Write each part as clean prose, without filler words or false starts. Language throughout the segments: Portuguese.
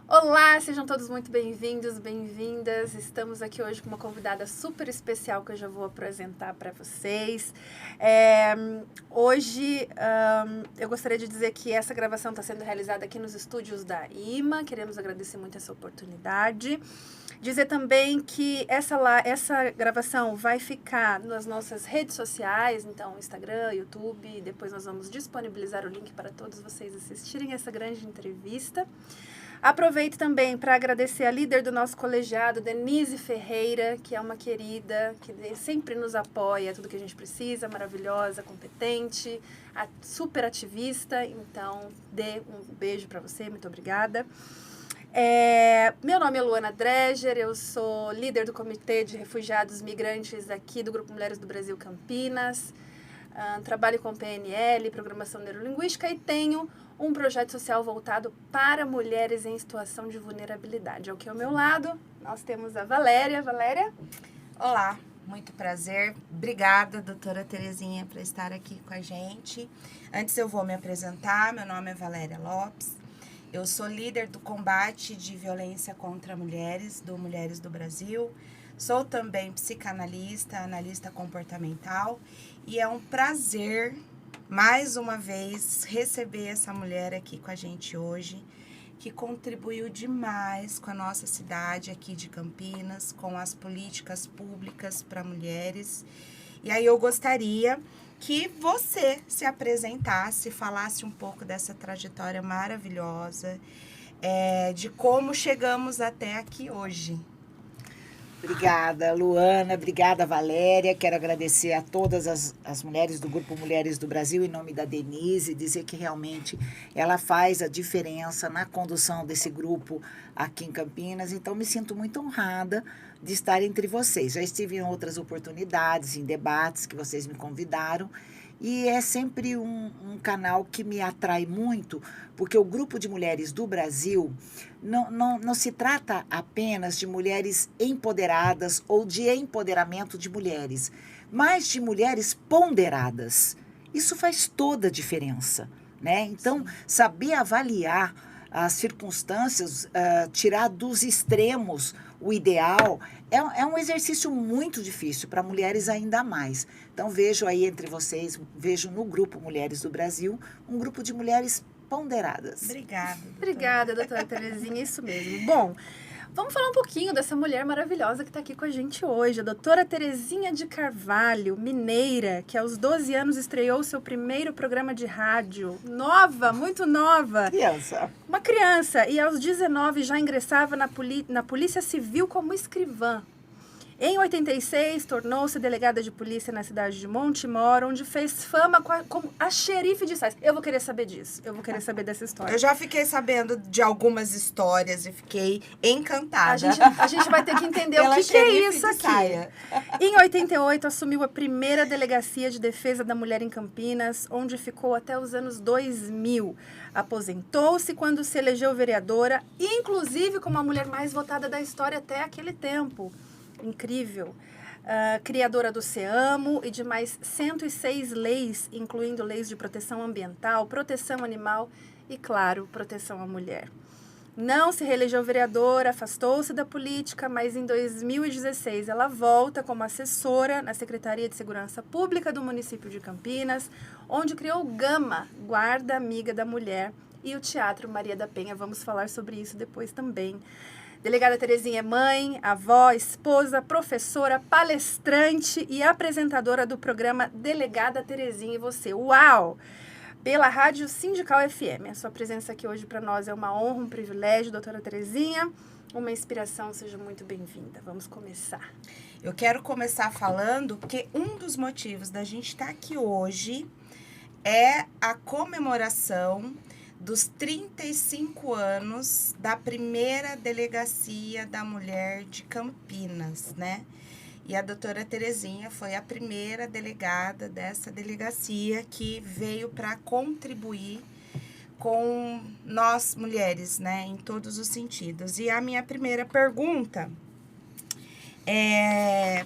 Olá, sejam todos muito bem-vindos, bem-vindas. Estamos aqui hoje com uma convidada super especial que eu já vou apresentar para vocês. Hoje eu gostaria de dizer que essa gravação está sendo realizada aqui nos estúdios da IMA. Queremos agradecer muito essa oportunidade. Dizer também que essa gravação vai ficar nas nossas redes sociais, então Instagram, YouTube. Depois nós vamos disponibilizar o link para todos vocês assistirem essa grande entrevista. Aproveito também para agradecer a líder do nosso colegiado, Denise Ferreira, que é uma querida, que sempre nos apoia, tudo que a gente precisa, maravilhosa, competente, super ativista. Então, dê um beijo para você, muito obrigada. Meu nome é Luana Dreger, eu sou líder do Comitê de Refugiados Migrantes aqui do Grupo Mulheres do Brasil Campinas. Trabalho com PNL, Programação Neurolinguística, e tenho um projeto social voltado para mulheres em situação de vulnerabilidade. Aqui ao meu lado, nós temos a Valéria. Valéria? Olá, muito prazer. Obrigada, doutora Terezinha, por estar aqui com a gente. Antes eu vou me apresentar, meu nome é Valéria Lopes. Eu sou líder do combate de violência contra mulheres, do Mulheres do Brasil. Sou também psicanalista, analista comportamental, e é um prazer, mais uma vez, receber essa mulher aqui com a gente hoje, que contribuiu demais com a nossa cidade aqui de Campinas, com as políticas públicas para mulheres. E aí eu gostaria que você se apresentasse, falasse um pouco dessa trajetória maravilhosa, de como chegamos até aqui hoje. Obrigada, Luana. Obrigada, Valéria. Quero agradecer a todas as mulheres do Grupo Mulheres do Brasil, em nome da Denise, dizer que realmente ela faz a diferença na condução desse grupo aqui em Campinas. Então, me sinto muito honrada de estar entre vocês. Já estive em outras oportunidades, em debates que vocês me convidaram, e é sempre um canal que me atrai muito, porque o Grupo de Mulheres do Brasil não se trata apenas de mulheres empoderadas ou de empoderamento de mulheres, mas de mulheres ponderadas. Isso faz toda a diferença, né? Então, saber avaliar as circunstâncias, tirar dos extremos o ideal, é um exercício muito difícil, para mulheres ainda mais. Então, vejo aí entre vocês, vejo no Grupo Mulheres do Brasil, um grupo de mulheres ponderadas. Obrigada. Doutora. Obrigada, doutora Terezinha, isso mesmo. Bom, vamos falar um pouquinho dessa mulher maravilhosa que está aqui com a gente hoje, a doutora Terezinha de Carvalho, mineira, que aos 12 anos estreou seu primeiro programa de rádio. Nova, muito nova. Criança. Uma criança, e aos 19 já ingressava na Polícia Civil como escrivã. Em 86, tornou-se delegada de polícia na cidade de Montemor, onde fez fama como a xerife de Sais. Eu vou querer saber disso, eu vou querer saber dessa história. Eu já fiquei sabendo de algumas histórias e fiquei encantada. A gente vai ter que entender o que é isso aqui. Em 88, assumiu a primeira delegacia de defesa da mulher em Campinas, onde ficou até os anos 2000. Aposentou-se quando se elegeu vereadora, inclusive como a mulher mais votada da história até aquele tempo. Incrível. Criadora do SEAMO e de mais 106 leis, incluindo leis de proteção ambiental, proteção animal e, claro, proteção à mulher. Não se reelegeu vereadora, afastou-se da política, mas em 2016 ela volta como assessora na Secretaria de Segurança Pública do município de Campinas, onde criou o Gama, Guarda Amiga da Mulher, e o Teatro Maria da Penha. Vamos falar sobre isso depois também. Delegada Terezinha é mãe, avó, esposa, professora, palestrante e apresentadora do programa Delegada Terezinha e Você. Uau! Pela Rádio Sindical FM. A sua presença aqui hoje para nós é uma honra, um privilégio, doutora Terezinha. Uma inspiração, seja muito bem-vinda. Vamos começar. Eu quero começar falando que um dos motivos da gente estar aqui hoje é a comemoração dos 35 anos da primeira delegacia da mulher de Campinas, né? E a doutora Terezinha foi a primeira delegada dessa delegacia que veio para contribuir com nós mulheres, né, em todos os sentidos. E a minha primeira pergunta é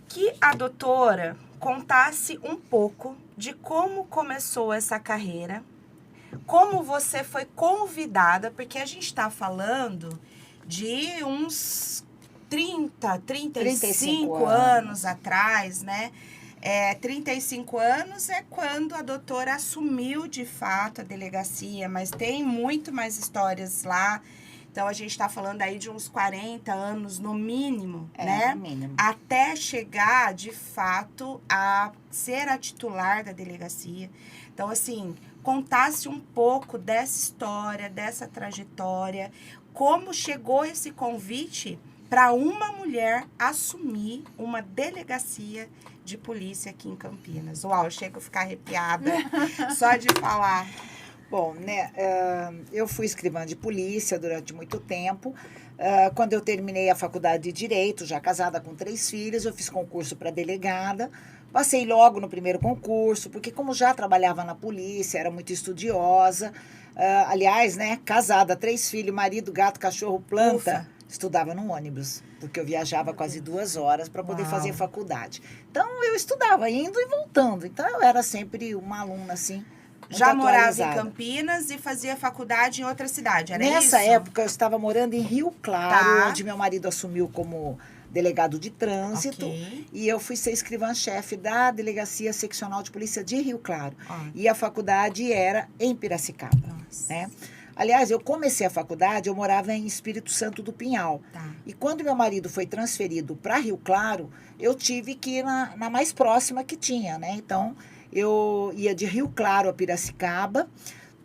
que a doutora contasse um pouco de como começou essa carreira, como você foi convidada, porque a gente está falando de uns 35 anos atrás, né? 35 anos é quando a doutora assumiu de fato a delegacia, mas tem muito mais histórias lá. Então, a gente está falando aí de uns 40 anos no mínimo, né? No mínimo. Até chegar, de fato, a ser a titular da delegacia. Então, assim, contasse um pouco dessa história, dessa trajetória, como chegou esse convite para uma mulher assumir uma delegacia de polícia aqui em Campinas. Uau, eu chego a ficar arrepiada só de falar. Bom, né, eu fui escrivã de polícia durante muito tempo. Quando eu terminei a faculdade de Direito, já casada com 3 filhos, eu fiz concurso para delegada. Passei logo no primeiro concurso, porque como já trabalhava na polícia, era muito estudiosa. Aliás, né, casada, 3 filhos, marido, gato, cachorro, planta. Ufa. Estudava no ônibus, porque eu viajava quase 2 horas para poder fazer faculdade. Então, eu estudava indo e voltando. Então, eu era sempre uma aluna, assim, já morava em Campinas e fazia faculdade em outra cidade, era Nessa isso? época, eu estava morando em Rio Claro, Tá. onde meu marido assumiu como delegado de trânsito. Ok. E eu fui ser escrivã-chefe da Delegacia Seccional de Polícia de Rio Claro. Ah. E a faculdade era em Piracicaba. Nossa. Né? Aliás, eu comecei a faculdade, eu morava em Espírito Santo do Pinhal. Tá. E quando meu marido foi transferido para Rio Claro, eu tive que ir na mais próxima que tinha, né? Então, eu ia de Rio Claro a Piracicaba,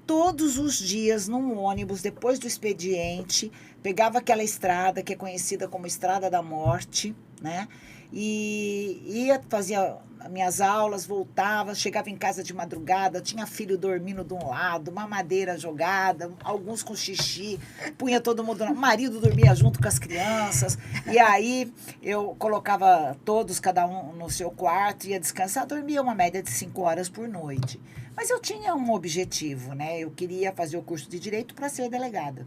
todos os dias num ônibus, depois do expediente, pegava aquela estrada que é conhecida como Estrada da Morte, né? E ia, fazia minhas aulas, voltava, chegava em casa de madrugada, tinha filho dormindo de um lado, mamadeira jogada, alguns com xixi, punha todo mundo, o marido dormia junto com as crianças, e aí eu colocava todos, cada um no seu quarto, ia descansar, dormia uma média de 5 horas por noite. Mas eu tinha um objetivo, né? Eu queria fazer o curso de Direito para ser delegada.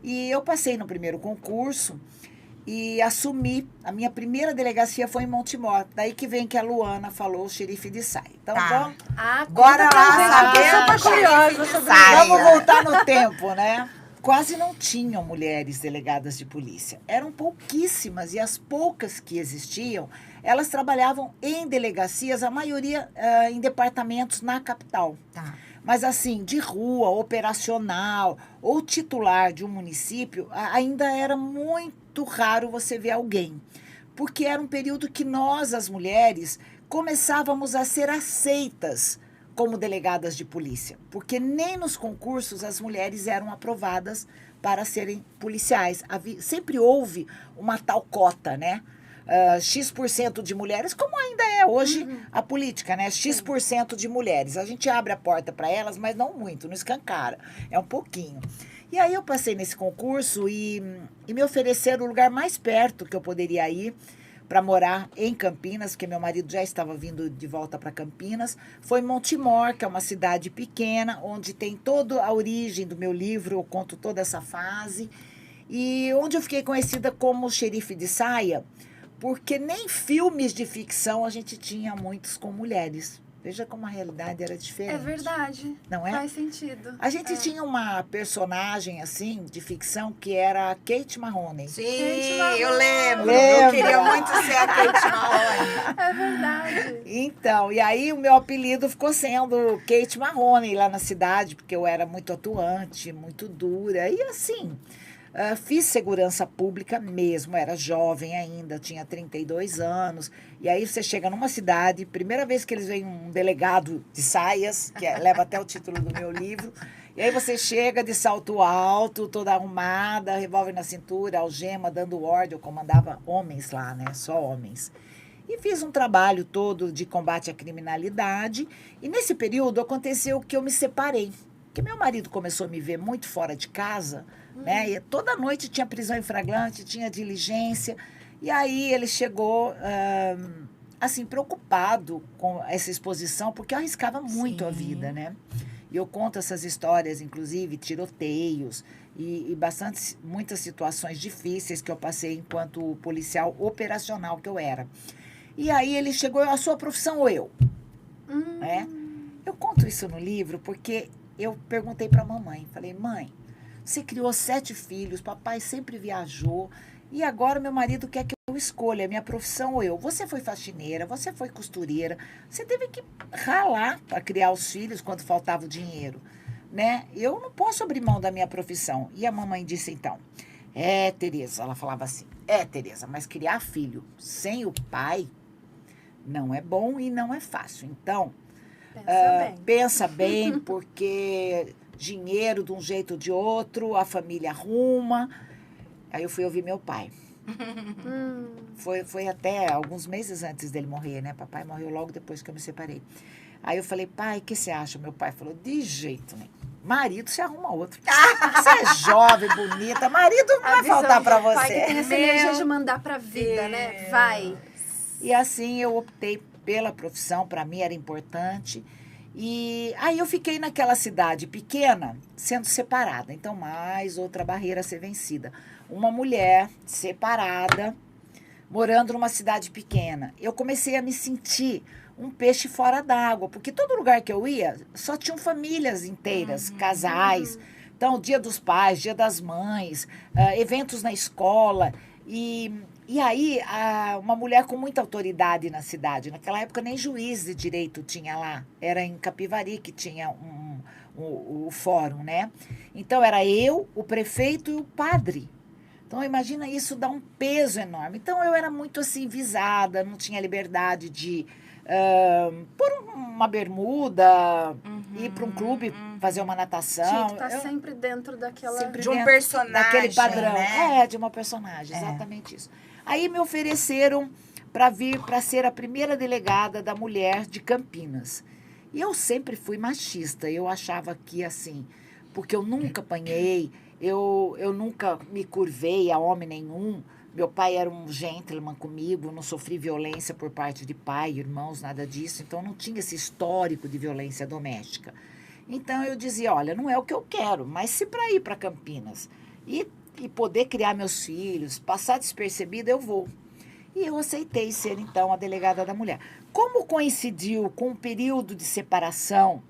E eu passei no primeiro concurso, e assumi, a minha primeira delegacia foi em Montemor. Daí que vem que a Luana falou o xerife de Saia. Então, Tá. vamos, Bora lá saber eu tô curiosa xerife de sobre Saia. vamos voltar no tempo, né? Quase não tinham mulheres delegadas de polícia. Eram pouquíssimas e as poucas que existiam, elas trabalhavam em delegacias, a maioria em departamentos na capital. Tá. Mas assim, de rua, operacional ou titular de um município, ainda era muito raro você ver alguém. Porque era um período que nós, as mulheres, começávamos a ser aceitas como delegadas de polícia. Porque nem nos concursos as mulheres eram aprovadas para serem policiais. Sempre houve uma tal cota, né? X% de mulheres, como ainda é hoje a política, né? X% de mulheres. A gente abre a porta para elas, mas não muito, não escancara. É um pouquinho. E aí eu passei nesse concurso e me ofereceram o lugar mais perto que eu poderia ir para morar em Campinas, porque meu marido já estava vindo de volta para Campinas. Foi Montemor, que é uma cidade pequena, onde tem toda a origem do meu livro, eu conto toda essa fase. E onde eu fiquei conhecida como xerife de Saia, porque nem filmes de ficção a gente tinha muitos com mulheres. Veja como a realidade era diferente. É verdade. Não é? Faz sentido. A gente tinha uma personagem, assim, de ficção, que era a Kate Mahoney. Sim, Kate eu Mahoney. lembro. Eu queria muito ser a Kate Mahoney. É verdade. Então, e aí o meu apelido ficou sendo Kate Mahoney lá na cidade, porque eu era muito atuante, muito dura. E assim, fiz segurança pública mesmo, era jovem ainda, tinha 32 anos. E aí você chega numa cidade, primeira vez que eles veem um delegado de saias, que leva até o título do meu livro. E aí você chega de salto alto, toda arrumada, revólver na cintura, algema, dando ordem. Eu comandava homens lá, né? Só homens. E fiz um trabalho todo de combate à criminalidade. E nesse período aconteceu que eu me separei. Porque meu marido começou a me ver muito fora de casa, né? E toda noite tinha prisão em flagrante, tinha diligência. E aí ele chegou, assim, preocupado com essa exposição, porque eu arriscava muito a vida, né? E eu conto essas histórias, inclusive, tiroteios e muitas situações difíceis que eu passei enquanto policial operacional que eu era. E aí ele chegou, a sua profissão ou eu? Né? Eu conto isso no livro porque eu perguntei para a mamãe, falei, mãe, você criou 7 filhos, papai sempre viajou, e agora meu marido quer que eu escolha minha profissão ou eu. Você foi faxineira, você foi costureira, você teve que ralar para criar os filhos quando faltava o dinheiro, né? Eu não posso abrir mão da minha profissão. E a mamãe disse então, Tereza, ela falava assim, Tereza, mas criar filho sem o pai não é bom e não é fácil. Então, pensa bem, porque dinheiro de um jeito ou de outro, a família arruma. Aí eu fui ouvir meu pai. Foi até alguns meses antes dele morrer, né? Papai morreu logo depois que eu me separei. Aí eu falei, pai, o que você acha? Meu pai falou, de jeito nenhum. Marido, você arruma outro. Você é jovem, bonita, marido não vai faltar pra você. Pai que tem essa energia de mandar pra vida, né? Vai. E assim eu optei pela profissão, para mim era importante. E aí eu fiquei naquela cidade pequena, sendo separada. Então, mais outra barreira a ser vencida. Uma mulher separada, morando numa cidade pequena. Eu comecei a me sentir um peixe fora d'água, porque todo lugar que eu ia, só tinham famílias inteiras, casais. Então, Dia dos Pais, Dia das Mães, eventos na escola. E aí, uma mulher com muita autoridade na cidade, naquela época nem juiz de direito tinha lá, era em Capivari que tinha o fórum, né? Então, era eu, o prefeito e o padre. Então, imagina isso, dá um peso enorme. Então, eu era muito assim, visada, não tinha liberdade de pôr uma bermuda, ir para um clube, fazer uma natação. Tinha que estar sempre dentro daquela... De um personagem, daquele padrão. né? De uma personagem, exatamente isso. Aí me ofereceram para vir para ser a primeira delegada da mulher de Campinas. E eu sempre fui machista. Eu achava que, assim, porque eu nunca apanhei, eu nunca me curvei a homem nenhum. Meu pai era um gentleman comigo, não sofri violência por parte de pai, irmãos, nada disso. Então, não tinha esse histórico de violência doméstica. Então, eu dizia, olha, não é o que eu quero, mas se para ir para Campinas e poder criar meus filhos, passar despercebida, eu vou. E eu aceitei ser, então, a delegada da mulher. Como coincidiu com o período de separação,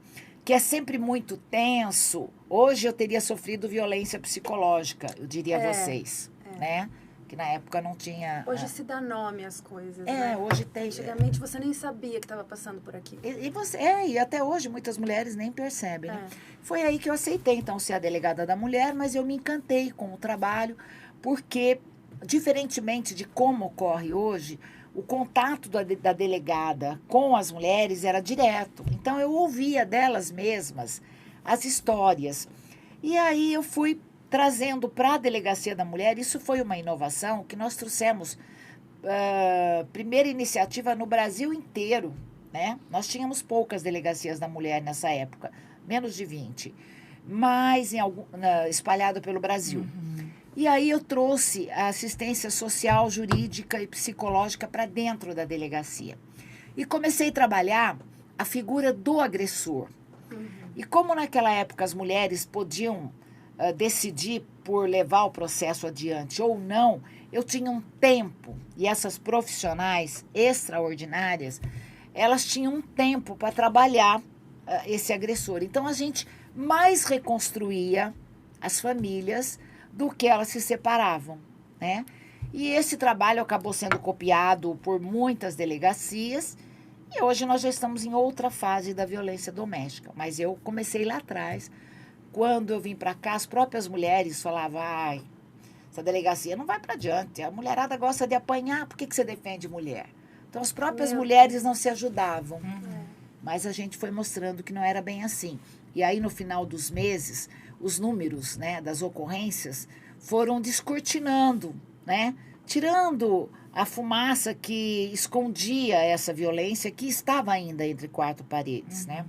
que é sempre muito tenso, hoje eu teria sofrido violência psicológica, eu diria a vocês, né? Que na época não tinha... Hoje se dá nome às coisas, né? Hoje tem... Antigamente você nem sabia que estava passando por aqui. E até hoje muitas mulheres nem percebem, né? Foi aí que eu aceitei, então, ser a delegada da mulher, mas eu me encantei com o trabalho, porque, diferentemente de como ocorre hoje, o contato da delegada com as mulheres era direto. Então, eu ouvia delas mesmas as histórias. E aí eu fui trazendo para a Delegacia da Mulher, isso foi uma inovação que nós trouxemos, primeira iniciativa no Brasil inteiro, né? Nós tínhamos poucas delegacias da mulher nessa época, menos de 20, mas espalhado pelo Brasil. E aí eu trouxe a assistência social, jurídica e psicológica para dentro da delegacia. E comecei a trabalhar a figura do agressor. E como naquela época as mulheres podiam decidir por levar o processo adiante ou não, eu tinha um tempo, e essas profissionais extraordinárias, elas tinham um tempo para trabalhar esse agressor. Então, a gente mais reconstruía as famílias do que elas se separavam, né? E esse trabalho acabou sendo copiado por muitas delegacias, e hoje nós já estamos em outra fase da violência doméstica. Mas eu comecei lá atrás. Quando eu vim para cá, as próprias mulheres falavam, essa delegacia não vai para adiante, a mulherada gosta de apanhar, por que você defende mulher? Então, as próprias mulheres não se ajudavam. Mas a gente foi mostrando que não era bem assim. E aí, no final dos meses, os números, né, das ocorrências foram descortinando, né, tirando a fumaça que escondia essa violência que estava ainda entre 4 paredes, né?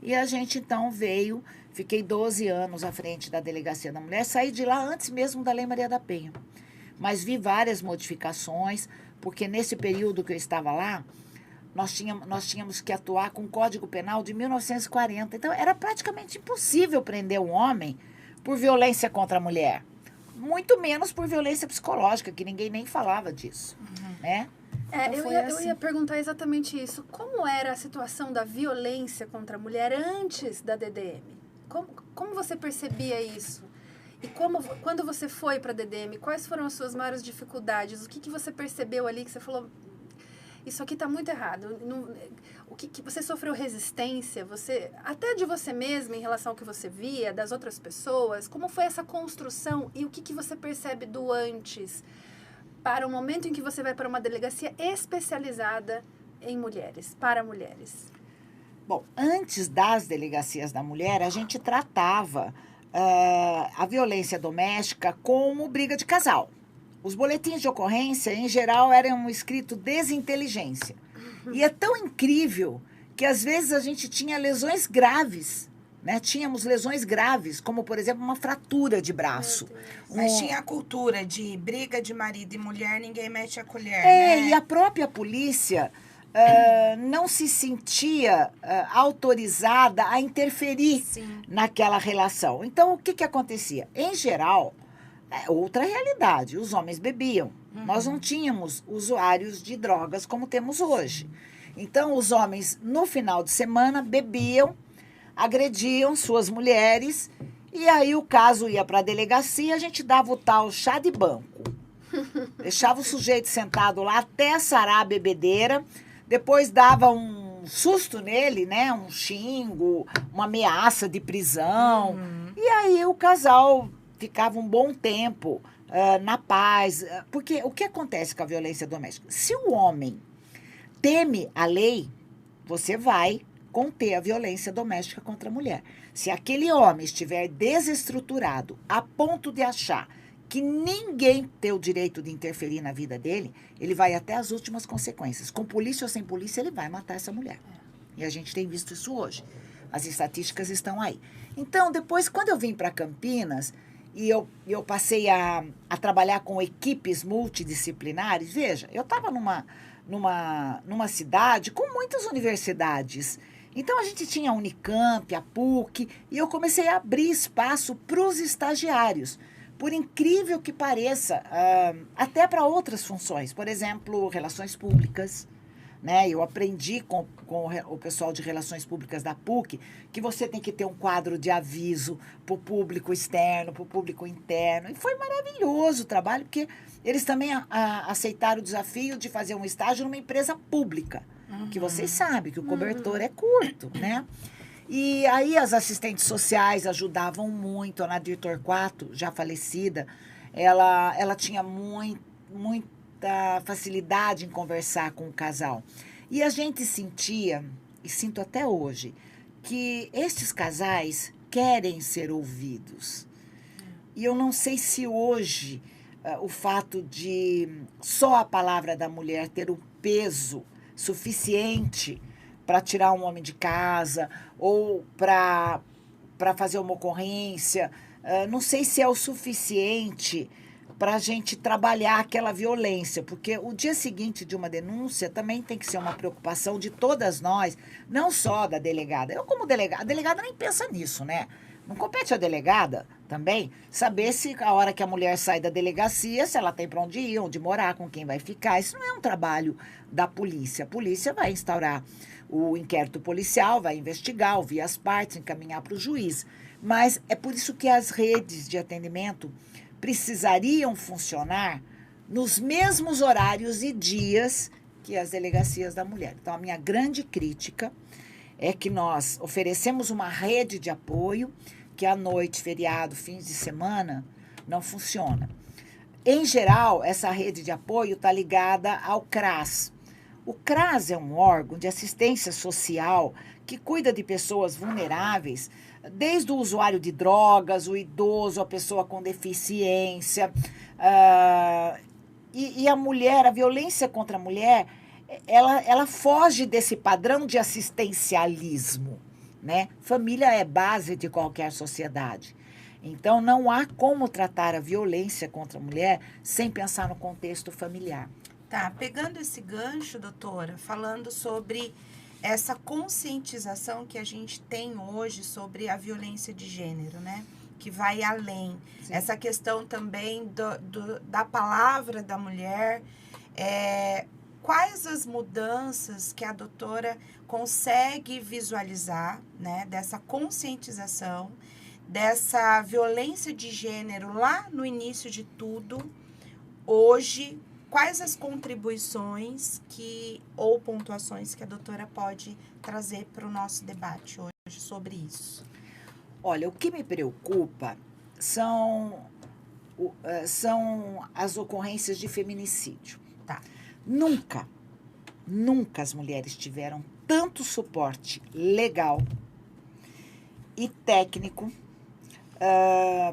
E a gente, então, veio Fiquei 12 anos à frente da Delegacia da Mulher. Saí de lá antes mesmo da Lei Maria da Penha. Mas vi várias modificações, porque nesse período que eu estava lá, nós tínhamos que atuar com o Código Penal de 1940. Então, era praticamente impossível prender um homem por violência contra a mulher. Muito menos por violência psicológica, que ninguém nem falava disso, né? Então eu ia perguntar exatamente isso. Como era a situação da violência contra a mulher antes da DDM? Como você percebia isso? E quando você foi para a DDM, quais foram as suas maiores dificuldades? O que você percebeu ali que você falou, isso aqui está muito errado? O que você sofreu resistência? Até de você mesma em relação ao que você via, das outras pessoas? Como foi essa construção e o que você percebe do antes para o momento em que você vai para uma delegacia especializada em mulheres, para mulheres? Bom, antes das delegacias da mulher, a gente tratava a violência doméstica como briga de casal. Os boletins de ocorrência, em geral, eram escritos desinteligência. E é tão incrível que, às vezes, a gente tinha lesões graves, né? Tínhamos lesões graves, como, por exemplo, uma fratura de braço. Mas tinha a cultura de briga de marido e mulher, ninguém mete a colher, né? E a própria polícia não se sentia autorizada a interferir naquela relação. Então, o que acontecia? Em geral, outra realidade, os homens bebiam. Nós não tínhamos usuários de drogas como temos hoje. Então, os homens, no final de semana, bebiam, agrediam suas mulheres, e aí o caso ia para a delegacia, a gente dava o tal chá de banco. Deixava o sujeito sentado lá até sarar a bebedeira, depois dava um susto nele, né? Um xingo, uma ameaça de prisão. E aí o casal ficava um bom tempo na paz. Porque o que acontece com a violência doméstica? Se o homem teme a lei, você vai conter a violência doméstica contra a mulher. Se aquele homem estiver desestruturado a ponto de achar que ninguém tem o direito de interferir na vida dele, ele vai até as últimas consequências. Com polícia ou sem polícia, ele vai matar essa mulher. E a gente tem visto isso hoje. As estatísticas estão aí. Então, depois, quando eu vim para Campinas e eu passei a trabalhar com equipes multidisciplinares, veja, eu estava numa cidade com muitas universidades. Então, a gente tinha a Unicamp, a PUC, e eu comecei a abrir espaço para os estagiários. Por incrível que pareça, até para outras funções. Por exemplo, relações públicas. Né? Eu aprendi com o pessoal de relações públicas da PUC que você tem que ter um quadro de aviso para o público externo, para o público interno. E foi maravilhoso o trabalho, porque eles também aceitaram o desafio de fazer um estágio numa empresa pública. Que vocês sabem que o cobertor é curto, né? E aí as assistentes sociais ajudavam muito. A Nadir Torquato, já falecida, ela tinha muita facilidade em conversar com o casal. E a gente sentia, e sinto até hoje, que estes casais querem ser ouvidos. E eu não sei se hoje o fato de só a palavra da mulher ter o peso suficiente para tirar um homem de casa ou para fazer uma ocorrência, não sei se é o suficiente para a gente trabalhar aquela violência, porque o dia seguinte de uma denúncia também tem que ser uma preocupação de todas nós, não só da delegada. Eu, como delegada, a delegada nem pensa nisso, né? Não compete à delegada também saber se a hora que a mulher sai da delegacia, se ela tem para onde ir, onde morar, com quem vai ficar. Isso não é um trabalho da polícia. A polícia vai instaurar o inquérito policial, vai investigar, ouvir as partes, encaminhar para o juiz. Mas é por isso que as redes de atendimento precisariam funcionar nos mesmos horários e dias que as delegacias da mulher. Então, a minha grande crítica é que nós oferecemos uma rede de apoio que à noite, feriado, fins de semana, não funciona. Em geral, essa rede de apoio está ligada ao CRAS. O CRAS é um órgão de assistência social que cuida de pessoas vulneráveis, desde o usuário de drogas, o idoso, a pessoa com deficiência. E a mulher, a violência contra a mulher, ela foge desse padrão de assistencialismo, né? Família é base de qualquer sociedade. Então, não há como tratar a violência contra a mulher sem pensar no contexto familiar. Tá, pegando esse gancho, doutora, falando sobre essa conscientização que a gente tem hoje sobre a violência de gênero, né? Que vai além. Sim. Essa questão também da palavra da mulher. Quais as mudanças que a doutora consegue visualizar, né? Dessa conscientização, dessa violência de gênero lá no início de tudo, hoje, quais as contribuições ou pontuações que a doutora pode trazer para o nosso debate hoje sobre isso? Olha, o que me preocupa são as ocorrências de feminicídio. Tá. Nunca as mulheres tiveram tanto suporte legal e técnico,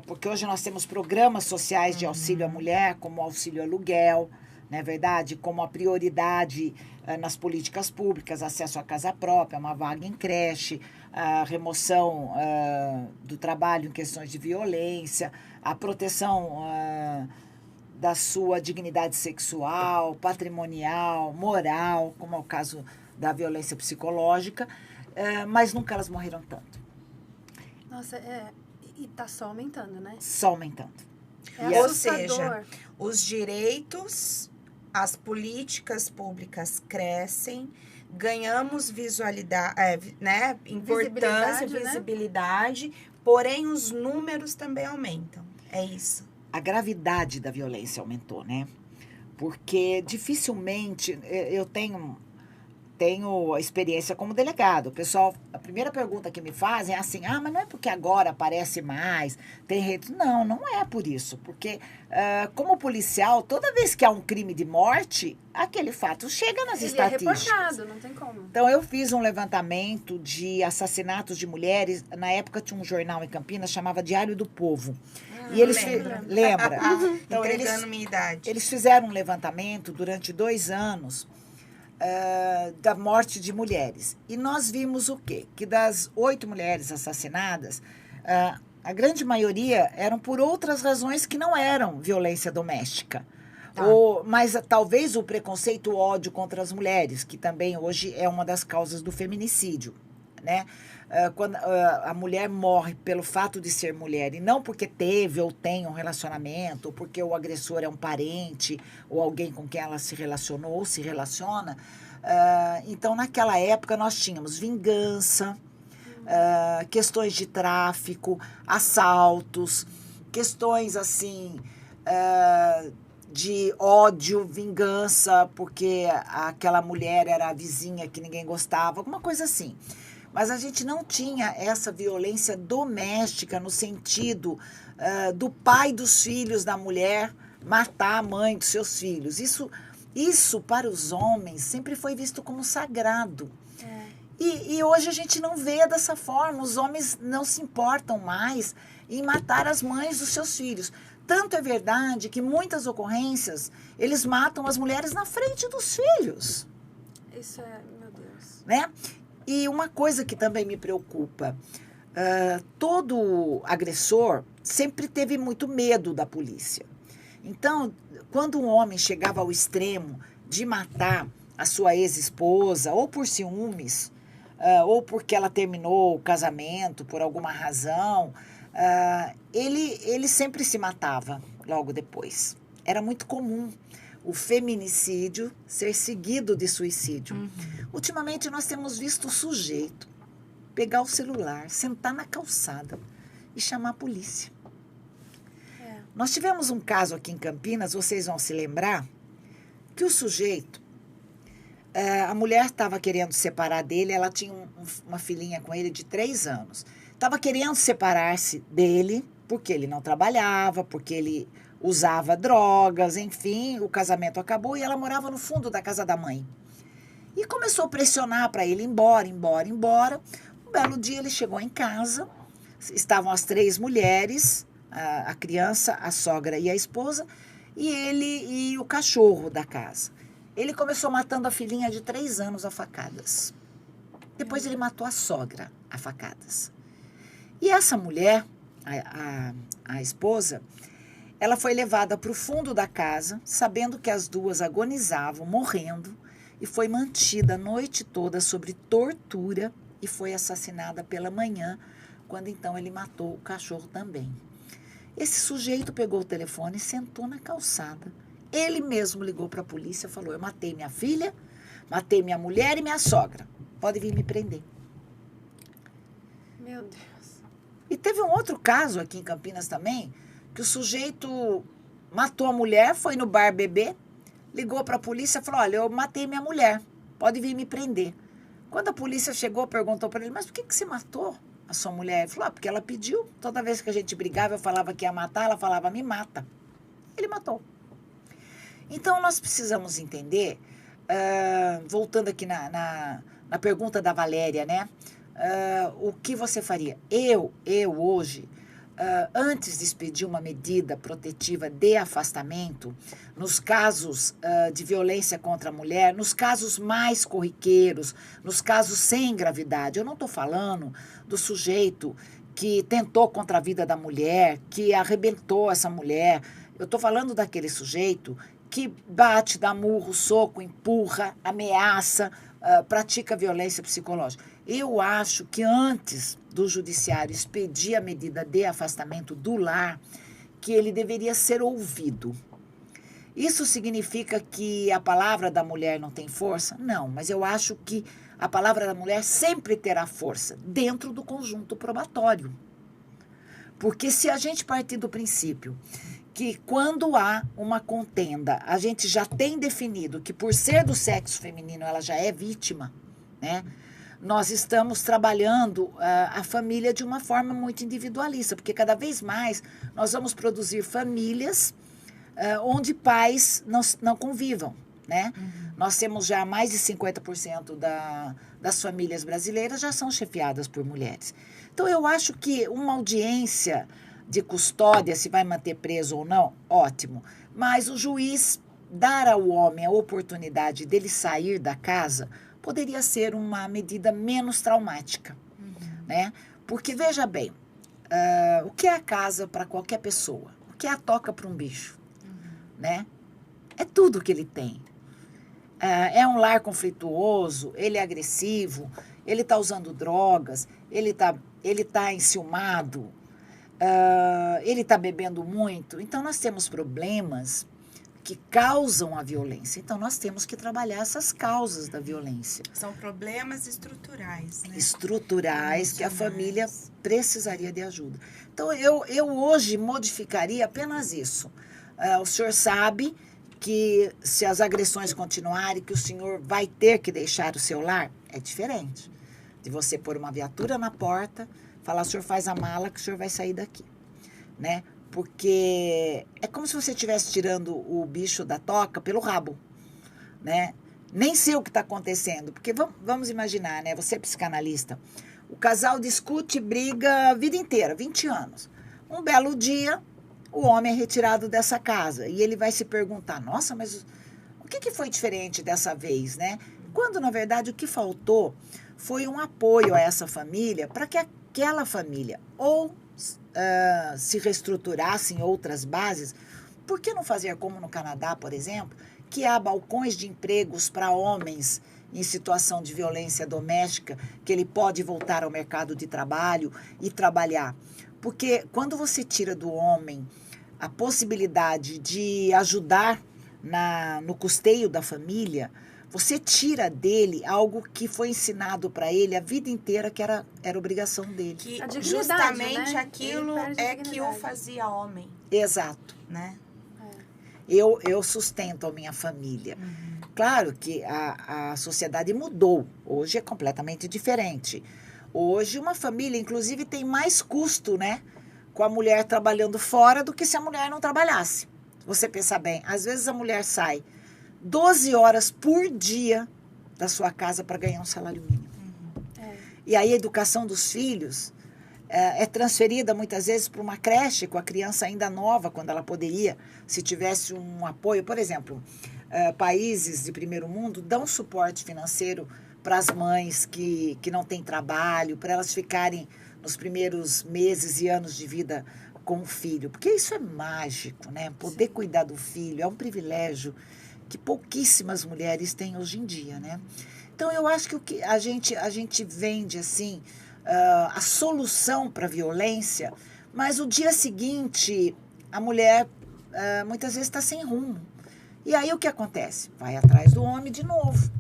porque hoje nós temos programas sociais de auxílio à mulher, como o auxílio aluguel, não é verdade? Como a prioridade nas políticas públicas, acesso à casa própria, uma vaga em creche, a remoção do trabalho em questões de violência, a proteção da sua dignidade sexual, patrimonial, moral, como é o caso da violência psicológica, mas nunca elas morreram tanto. Nossa, e tá só aumentando, né? Só aumentando. Ou seja, os direitos, as políticas públicas crescem, ganhamos visualidade, né? Importância, visibilidade, né? Porém os números também aumentam. É isso. A gravidade da violência aumentou, né? Porque dificilmente eu tenho a experiência como delegado. O pessoal, a primeira pergunta que me fazem é assim, mas não é porque agora aparece mais, tem rede. Não é por isso. Porque, como policial, toda vez que há um crime de morte, aquele fato chega nas estatísticas. Ele é reportado, não tem como. Então, eu fiz um levantamento de assassinatos de mulheres. Na época, tinha um jornal em Campinas, chamava Diário do Povo. E eles lembra? Então, entregando minha idade. Eles fizeram um levantamento durante 2 anos da morte de mulheres. E nós vimos o quê? Que das 8 mulheres assassinadas, a grande maioria eram por outras razões que não eram violência doméstica. Tá. Mas talvez o preconceito, o ódio contra as mulheres, que também hoje é uma das causas do feminicídio, né? Quando a mulher morre pelo fato de ser mulher e não porque teve ou tem um relacionamento, ou porque o agressor é um parente ou alguém com quem ela se relacionou ou se relaciona. Então, naquela época, nós tínhamos vingança, questões de tráfico, assaltos, questões assim de ódio, vingança, porque aquela mulher era a vizinha que ninguém gostava, alguma coisa assim. Mas a gente não tinha essa violência doméstica no sentido do pai dos filhos da mulher matar a mãe dos seus filhos. Isso para os homens sempre foi visto como sagrado. E hoje a gente não vê dessa forma. Os homens não se importam mais em matar as mães dos seus filhos. Tanto é verdade que muitas ocorrências, eles matam as mulheres na frente dos filhos. Isso meu Deus. Né? E uma coisa que também me preocupa, todo agressor sempre teve muito medo da polícia. Então, quando um homem chegava ao extremo de matar a sua ex-esposa, ou por ciúmes, ou porque ela terminou o casamento por alguma razão, ele sempre se matava logo depois. Era muito comum o feminicídio ser seguido de suicídio. Uhum. Ultimamente, nós temos visto o sujeito pegar o celular, sentar na calçada e chamar a polícia. Nós tivemos um caso aqui em Campinas, vocês vão se lembrar, que o sujeito, a mulher estava querendo separar dele, ela tinha uma filhinha com ele de 3 anos. Estava querendo separar-se dele, porque ele não trabalhava, porque ele usava drogas, enfim, o casamento acabou e ela morava no fundo da casa da mãe. E começou a pressionar para ele ir embora. Um belo dia ele chegou em casa, estavam as 3 mulheres, a criança, a sogra e a esposa, e ele e o cachorro da casa. Ele começou matando a filhinha de 3 anos a facadas. Depois ele matou a sogra a facadas. E essa mulher, a esposa, ela foi levada para o fundo da casa, sabendo que as duas agonizavam, morrendo, e foi mantida a noite toda sobre tortura e foi assassinada pela manhã, quando então ele matou o cachorro também. Esse sujeito pegou o telefone e sentou na calçada. Ele mesmo ligou para a polícia e falou: eu matei minha filha, matei minha mulher e minha sogra. Pode vir me prender. Meu Deus. E teve um outro caso aqui em Campinas também, que o sujeito matou a mulher, foi no bar beber, ligou para a polícia e falou: olha, eu matei minha mulher, pode vir me prender. Quando a polícia chegou, perguntou para ele: mas por que você matou a sua mulher? Ele falou: porque ela pediu. Toda vez que a gente brigava, eu falava que ia matar, ela falava: me mata. Ele matou. Então, nós precisamos entender, voltando aqui na pergunta da Valéria, né? O que você faria? Eu hoje, antes de expedir uma medida protetiva de afastamento, nos casos de violência contra a mulher, nos casos mais corriqueiros, nos casos sem gravidade, eu não estou falando do sujeito que tentou contra a vida da mulher, que arrebentou essa mulher. Eu estou falando daquele sujeito que bate, dá murro, soco, empurra, ameaça, pratica violência psicológica. Eu acho que antes do judiciário expedir a medida de afastamento do lar, que ele deveria ser ouvido. Isso significa que a palavra da mulher não tem força? Não, mas eu acho que a palavra da mulher sempre terá força dentro do conjunto probatório. Porque se a gente partir do princípio que quando há uma contenda, a gente já tem definido que por ser do sexo feminino ela já é vítima, né? Nós estamos trabalhando a família de uma forma muito individualista, porque cada vez mais nós vamos produzir famílias onde pais não convivam, né? Uhum. Nós temos já mais de 50% das famílias brasileiras já são chefiadas por mulheres. Então, eu acho que uma audiência de custódia, se vai manter preso ou não, ótimo. Mas o juiz dar ao homem a oportunidade dele sair da casa poderia ser uma medida menos traumática, né? Porque, veja bem, o que é a casa para qualquer pessoa? O que é a toca para um bicho? Né? É tudo que ele tem. É um lar conflituoso, ele é agressivo, ele está usando drogas, ele tá enciumado, ele está bebendo muito. Então, nós temos problemas que causam a violência. Então, nós temos que trabalhar essas causas da violência. São problemas estruturais, né? Estruturais que a família precisaria de ajuda. Então, eu hoje modificaria apenas isso. O senhor sabe que se as agressões continuarem, que o senhor vai ter que deixar o seu lar, é diferente de você pôr uma viatura na porta, falar: o senhor faz a mala que o senhor vai sair daqui, né? Porque é como se você estivesse tirando o bicho da toca pelo rabo, né? Nem sei o que está acontecendo, porque vamos imaginar, né? Você é psicanalista, o casal discute, briga a vida inteira, 20 anos. Um belo dia, o homem é retirado dessa casa e ele vai se perguntar: nossa, mas o que foi diferente dessa vez, né? Quando, na verdade, o que faltou foi um apoio a essa família para que aquela família ou se reestruturasse em outras bases. Por que não fazer como no Canadá, por exemplo, que há balcões de empregos para homens em situação de violência doméstica, que ele pode voltar ao mercado de trabalho e trabalhar? Porque quando você tira do homem a possibilidade de ajudar no custeio da família, você tira dele algo que foi ensinado para ele a vida inteira, que era obrigação dele. Que justamente, né? Aquilo é que o fazia homem. Exato. Né? Eu sustento a minha família. Uhum. Claro que a sociedade mudou. Hoje é completamente diferente. Hoje uma família, inclusive, tem mais custo, né? Com a mulher trabalhando fora do que se a mulher não trabalhasse. Você pensa bem, às vezes a mulher sai 12 horas por dia da sua casa para ganhar um salário mínimo. Uhum. E aí a educação dos filhos é transferida muitas vezes para uma creche com a criança ainda nova, quando ela poderia, se tivesse um apoio. Por exemplo, países de primeiro mundo dão suporte financeiro para as mães que não têm trabalho, para elas ficarem nos primeiros meses e anos de vida com o filho. Porque isso é mágico, né? Poder Sim. cuidar do filho é um privilégio que pouquíssimas mulheres têm hoje em dia, né? Então, eu acho que o que a gente vende, assim, a solução para a violência, mas o dia seguinte, a mulher muitas vezes está sem rumo. E aí, o que acontece? Vai atrás do homem de novo.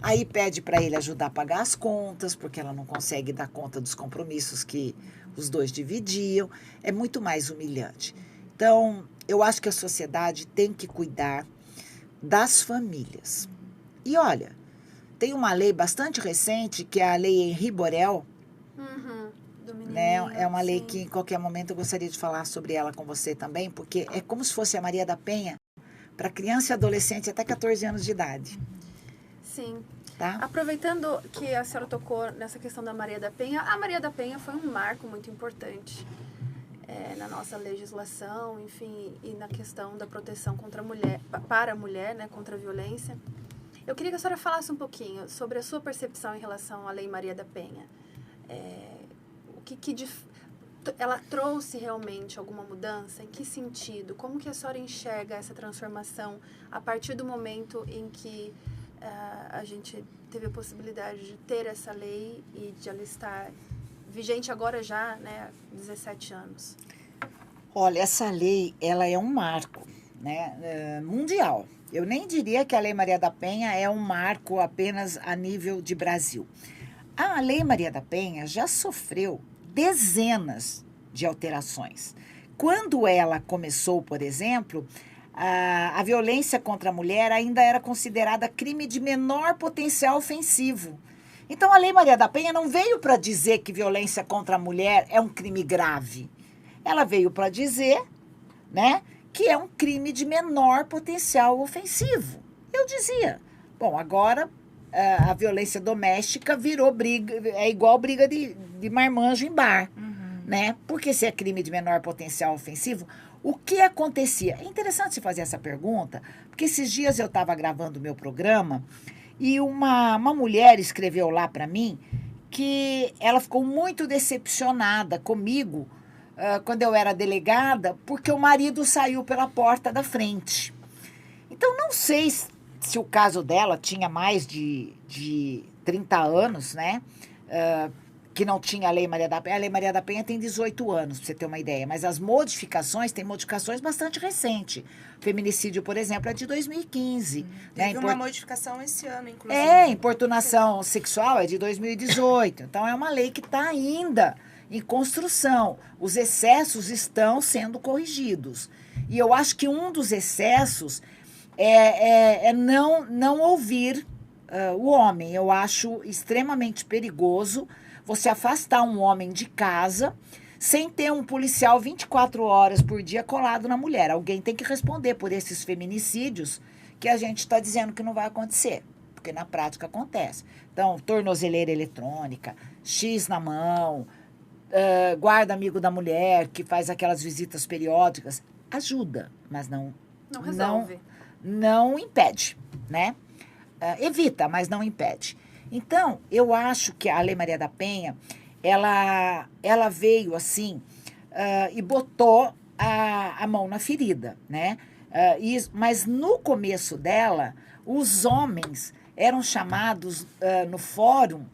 Aí pede para ele ajudar a pagar as contas, porque ela não consegue dar conta dos compromissos que os dois dividiam. É muito mais humilhante. Então, eu acho que a sociedade tem que cuidar das famílias. E olha, tem uma lei bastante recente, que é a Lei Henri Borel, Do menininho, né? É uma lei sim. que em qualquer momento eu gostaria de falar sobre ela com você também, porque é como se fosse a Maria da Penha para criança e adolescente até 14 anos de idade. Sim. Tá? Aproveitando que a senhora tocou nessa questão da Maria da Penha, a Maria da Penha foi um marco muito importante na nossa legislação, enfim, e na questão da proteção contra a mulher, para a mulher, né, contra a violência. Eu queria que a senhora falasse um pouquinho sobre a sua percepção em relação à Lei Maria da Penha. Ela trouxe realmente alguma mudança? Em que sentido? Como que a senhora enxerga essa transformação a partir do momento em que a gente teve a possibilidade de ter essa lei e de ela estar vigente agora já, né, 17 anos? Olha, essa lei, ela é um marco, né, mundial. Eu nem diria que a Lei Maria da Penha é um marco apenas a nível de Brasil. A Lei Maria da Penha já sofreu dezenas de alterações. Quando ela começou, por exemplo, a violência contra a mulher ainda era considerada crime de menor potencial ofensivo. Então, a Lei Maria da Penha não veio para dizer que violência contra a mulher é um crime grave. Ela veio para dizer, né, que é um crime de menor potencial ofensivo. Eu dizia, bom, agora a violência doméstica virou briga, é igual briga de marmanjo em bar, né? Porque se é crime de menor potencial ofensivo, o que acontecia? É interessante se fazer essa pergunta, porque esses dias eu estava gravando o meu programa e uma mulher escreveu lá para mim que ela ficou muito decepcionada comigo quando eu era delegada, porque o marido saiu pela porta da frente. Então, não sei se o caso dela tinha mais de 30 anos, né? Que não tinha a Lei Maria da Penha. A Lei Maria da Penha tem 18 anos, para você ter uma ideia. Mas as modificações, tem modificações bastante recentes. Feminicídio, por exemplo, é de 2015. Teve uma modificação esse ano, inclusive. Importunação sexual é de 2018. Então, é uma lei que está ainda em construção. Os excessos estão sendo corrigidos. E eu acho que um dos excessos é não ouvir o homem. Eu acho extremamente perigoso você afastar um homem de casa sem ter um policial 24 horas por dia colado na mulher. Alguém tem que responder por esses feminicídios que a gente está dizendo que não vai acontecer, porque na prática acontece. Então, tornozeleira eletrônica, X na mão, guarda amigo da mulher que faz aquelas visitas periódicas, ajuda, mas não resolve. Não impede, né? Evita, mas não impede. Então, eu acho que a Lei Maria da Penha, ela veio assim e botou a mão na ferida, né? Mas no começo dela, os homens eram chamados no fórum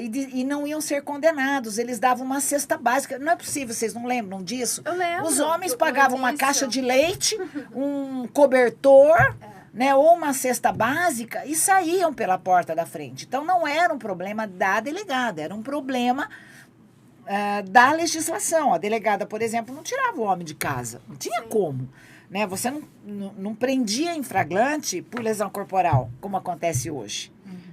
e não iam ser condenados. Eles davam uma cesta básica. Não é possível, vocês não lembram disso? Eu lembro. Os homens pagavam uma caixa de leite, um cobertor, né, ou uma cesta básica e saíam pela porta da frente. Então, não era um problema da delegada, era um problema da legislação. A delegada, por exemplo, não tirava o homem de casa. Não tinha como. Né? Você não prendia em flagrante por lesão corporal, como acontece hoje.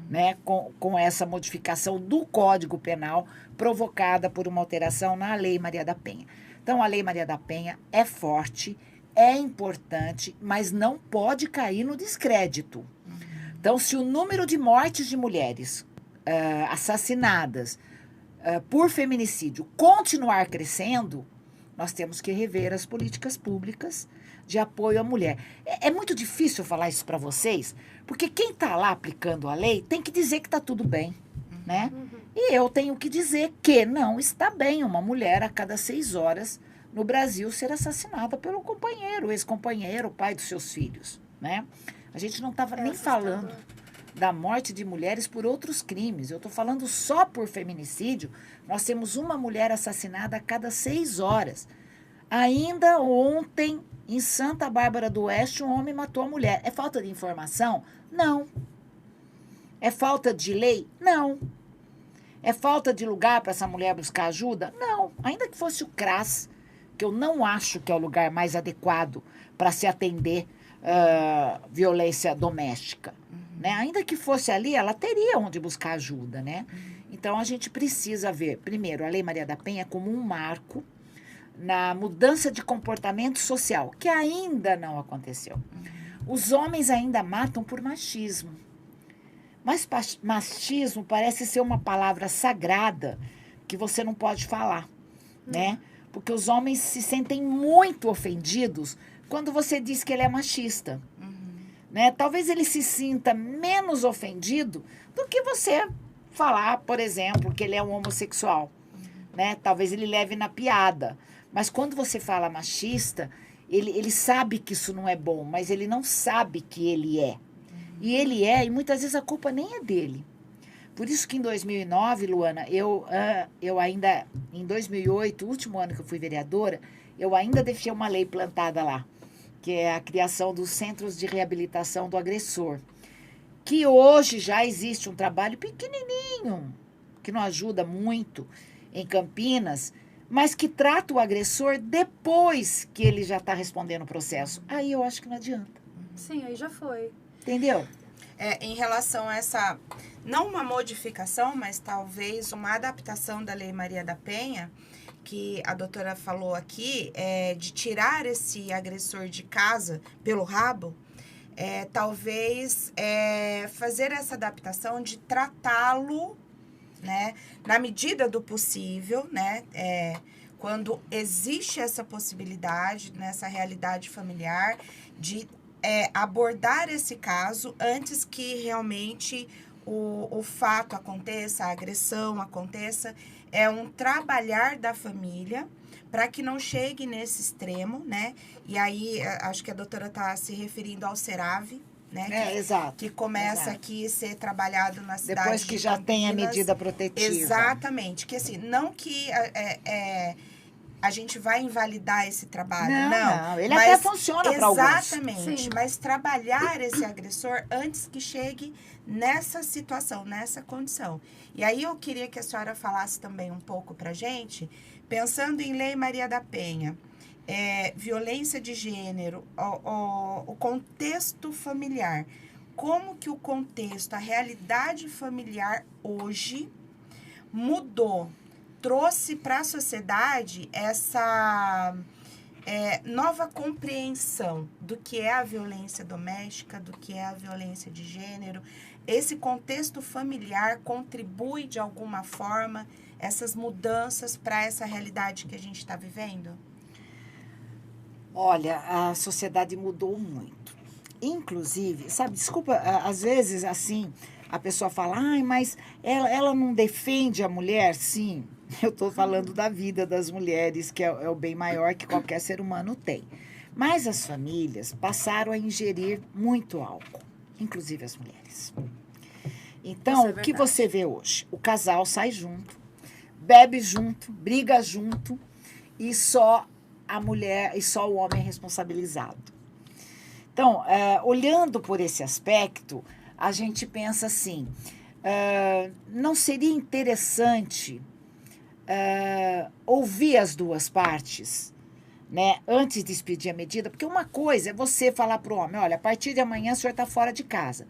Né? Com essa modificação do Código Penal provocada por uma alteração na Lei Maria da Penha. Então, a Lei Maria da Penha é forte, é importante, mas não pode cair no descrédito. Então, se o número de mortes de mulheres assassinadas por feminicídio continuar crescendo, nós temos que rever as políticas públicas, de apoio à mulher. É muito difícil falar isso para vocês, porque quem está lá aplicando a lei tem que dizer que está tudo bem, né? E eu tenho que dizer que não está bem uma mulher a cada 6 horas no Brasil ser assassinada pelo companheiro, ex-companheiro, pai dos seus filhos, né? A gente não estava nem falando da morte de mulheres por outros crimes. Eu estou falando só por feminicídio. Nós temos uma mulher assassinada a cada 6 horas. Ainda ontem, em Santa Bárbara do Oeste, um homem matou a mulher. É falta de informação? Não. É falta de lei? Não. É falta de lugar para essa mulher buscar ajuda? Não. Ainda que fosse o CRAS, que eu não acho que é o lugar mais adequado para se atender violência doméstica. Né? Ainda que fosse ali, ela teria onde buscar ajuda, né? Então, a gente precisa ver, primeiro, a Lei Maria da Penha como um marco na mudança de comportamento social, que ainda não aconteceu. Os homens ainda matam por machismo. Mas machismo parece ser uma palavra sagrada que você não pode falar, né? Porque os homens se sentem muito ofendidos quando você diz que ele é machista. Né? Talvez ele se sinta menos ofendido do que você falar, por exemplo, que ele é um homossexual. Né? Talvez ele leve na piada. Mas quando você fala machista, ele sabe que isso não é bom, mas ele não sabe que ele é. E ele é, e muitas vezes a culpa nem é dele. Por isso que em 2009, Luana, eu ainda, em 2008, o último ano que eu fui vereadora, eu ainda deixei uma lei plantada lá, que é a criação dos centros de reabilitação do agressor, que hoje já existe um trabalho pequenininho, que não ajuda muito em Campinas, mas que trata o agressor depois que ele já está respondendo o processo. Aí eu acho que não adianta. Sim, aí já foi. Entendeu? Em relação a essa, não uma modificação, mas talvez uma adaptação da Lei Maria da Penha, que a doutora falou aqui, de tirar esse agressor de casa pelo rabo, talvez fazer essa adaptação de tratá-lo, né, na medida do possível, né, quando existe essa possibilidade, nessa realidade familiar, de abordar esse caso antes que realmente o fato aconteça, a agressão aconteça. É um trabalhar da família para que não chegue nesse extremo, né? E aí, acho que a doutora está se referindo ao CERAV, né? Exato. Que começa aqui a ser trabalhado na cidade depois que já tem a medida protetiva. Exatamente. Que assim, não que a gente vai invalidar esse trabalho, não. Ele até funciona para alguns. Exatamente. Sim. Mas trabalhar esse agressor antes que chegue nessa situação, nessa condição. E aí eu queria que a senhora falasse também um pouco pra gente, pensando em Lei Maria da Penha, violência de gênero, o contexto familiar. Como que o contexto, a realidade familiar hoje mudou, trouxe para a sociedade essa nova compreensão do que é a violência doméstica, do que é a violência de gênero. Esse contexto familiar contribui de alguma forma essas mudanças para essa realidade que a gente está vivendo? Olha, a sociedade mudou muito. Inclusive, sabe, desculpa, às vezes assim, a pessoa fala, mas ela não defende a mulher? Sim, eu estou falando da vida das mulheres, que é o bem maior que qualquer ser humano tem. Mas as famílias passaram a ingerir muito álcool, inclusive as mulheres. Então, o que você vê hoje? O casal sai junto, bebe junto, briga junto, e só a mulher e só o homem é responsabilizado. Então, olhando por esse aspecto, a gente pensa assim, não seria interessante ouvir as duas partes, né, antes de expedir a medida? Porque uma coisa é você falar para o homem, olha, a partir de amanhã o senhor está fora de casa.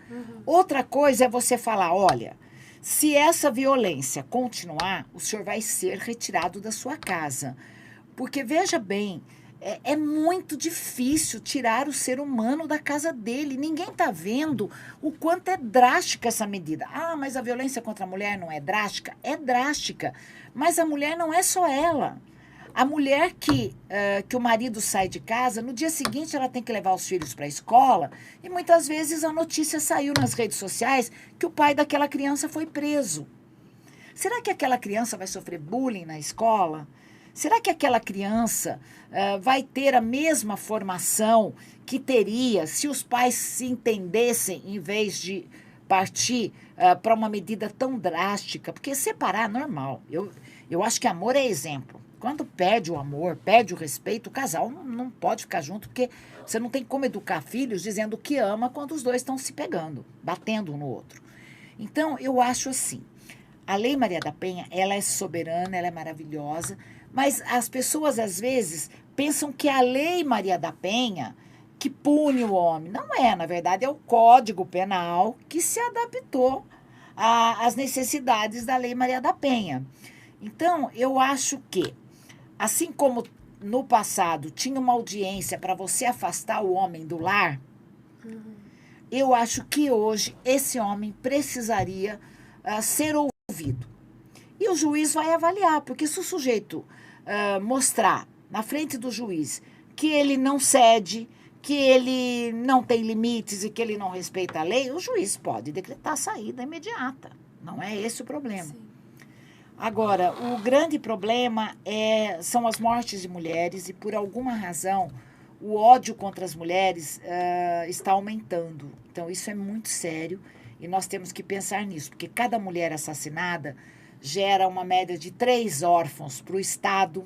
Outra coisa é você falar, olha, se essa violência continuar, o senhor vai ser retirado da sua casa. Porque, veja bem, é muito difícil tirar o ser humano da casa dele. Ninguém está vendo o quanto é drástica essa medida. Mas a violência contra a mulher não é drástica? É drástica. Mas a mulher não é só ela. A mulher que o marido sai de casa, no dia seguinte ela tem que levar os filhos para a escola e muitas vezes a notícia saiu nas redes sociais que o pai daquela criança foi preso. Será que aquela criança vai sofrer bullying na escola? Será que aquela criança vai ter a mesma formação que teria se os pais se entendessem em vez de partir para uma medida tão drástica? Porque separar é normal. Eu acho que amor é exemplo. Quando perde o amor, perde o respeito, o casal não pode ficar junto, porque você não tem como educar filhos dizendo que ama quando os dois estão se pegando, batendo um no outro. Então, eu acho assim, a Lei Maria da Penha, ela é soberana, ela é maravilhosa, mas as pessoas, às vezes, pensam que a Lei Maria da Penha que pune o homem. Não é, na verdade, é o Código Penal que se adaptou às necessidades da Lei Maria da Penha. Então, eu acho que, assim como no passado tinha uma audiência para você afastar o homem do lar, eu acho que hoje esse homem precisaria ser ouvido. E o juiz vai avaliar, porque se o sujeito mostrar na frente do juiz que ele não cede, que ele não tem limites e que ele não respeita a lei, o juiz pode decretar a saída imediata. Não é esse o problema. Sim. Agora, o grande problema são as mortes de mulheres e, por alguma razão, o ódio contra as mulheres está aumentando. Então, isso é muito sério e nós temos que pensar nisso, porque cada mulher assassinada gera uma média de 3 órfãos para o Estado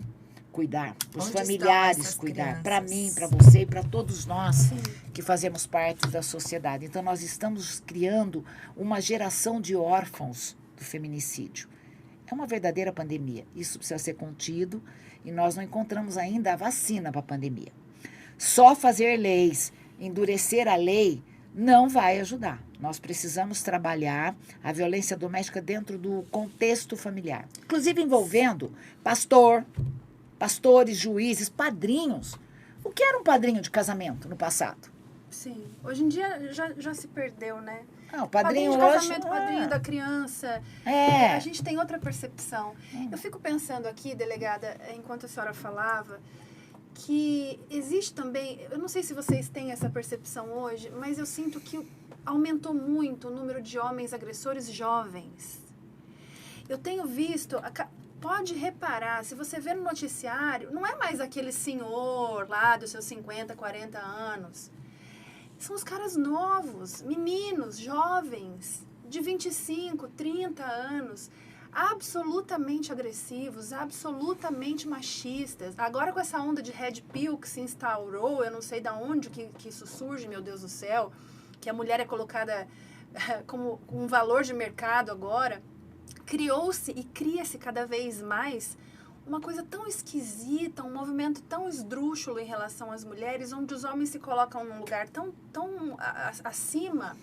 cuidar, para os familiares cuidar, para mim, para você e para todos nós que fazemos parte da sociedade. Então, nós estamos criando uma geração de órfãos do feminicídio. É uma verdadeira pandemia. Isso precisa ser contido e nós não encontramos ainda a vacina para a pandemia. Só fazer leis, endurecer a lei, não vai ajudar. Nós precisamos trabalhar a violência doméstica dentro do contexto familiar, inclusive envolvendo pastores, juízes, padrinhos. O que era um padrinho de casamento no passado? Sim. Hoje em dia já se perdeu, né? Não, o padrinho de hoje, casamento, padrinho da criança. A gente tem outra percepção. Eu fico pensando aqui, delegada, enquanto a senhora falava, que existe também, eu não sei se vocês têm essa percepção hoje, mas eu sinto que aumentou muito o número de homens agressores jovens. Eu tenho visto, pode reparar, se você vê no noticiário, não é mais aquele senhor lá dos seus 50, 40 anos. São os caras novos, meninos, jovens, de 25, 30 anos, absolutamente agressivos, absolutamente machistas. Agora com essa onda de red pill que se instaurou, eu não sei de onde que isso surge, meu Deus do céu, que a mulher é colocada como um valor de mercado agora, criou-se e cria-se cada vez mais uma coisa tão esquisita, um movimento tão esdrúxulo em relação às mulheres, onde os homens se colocam num lugar tão acima.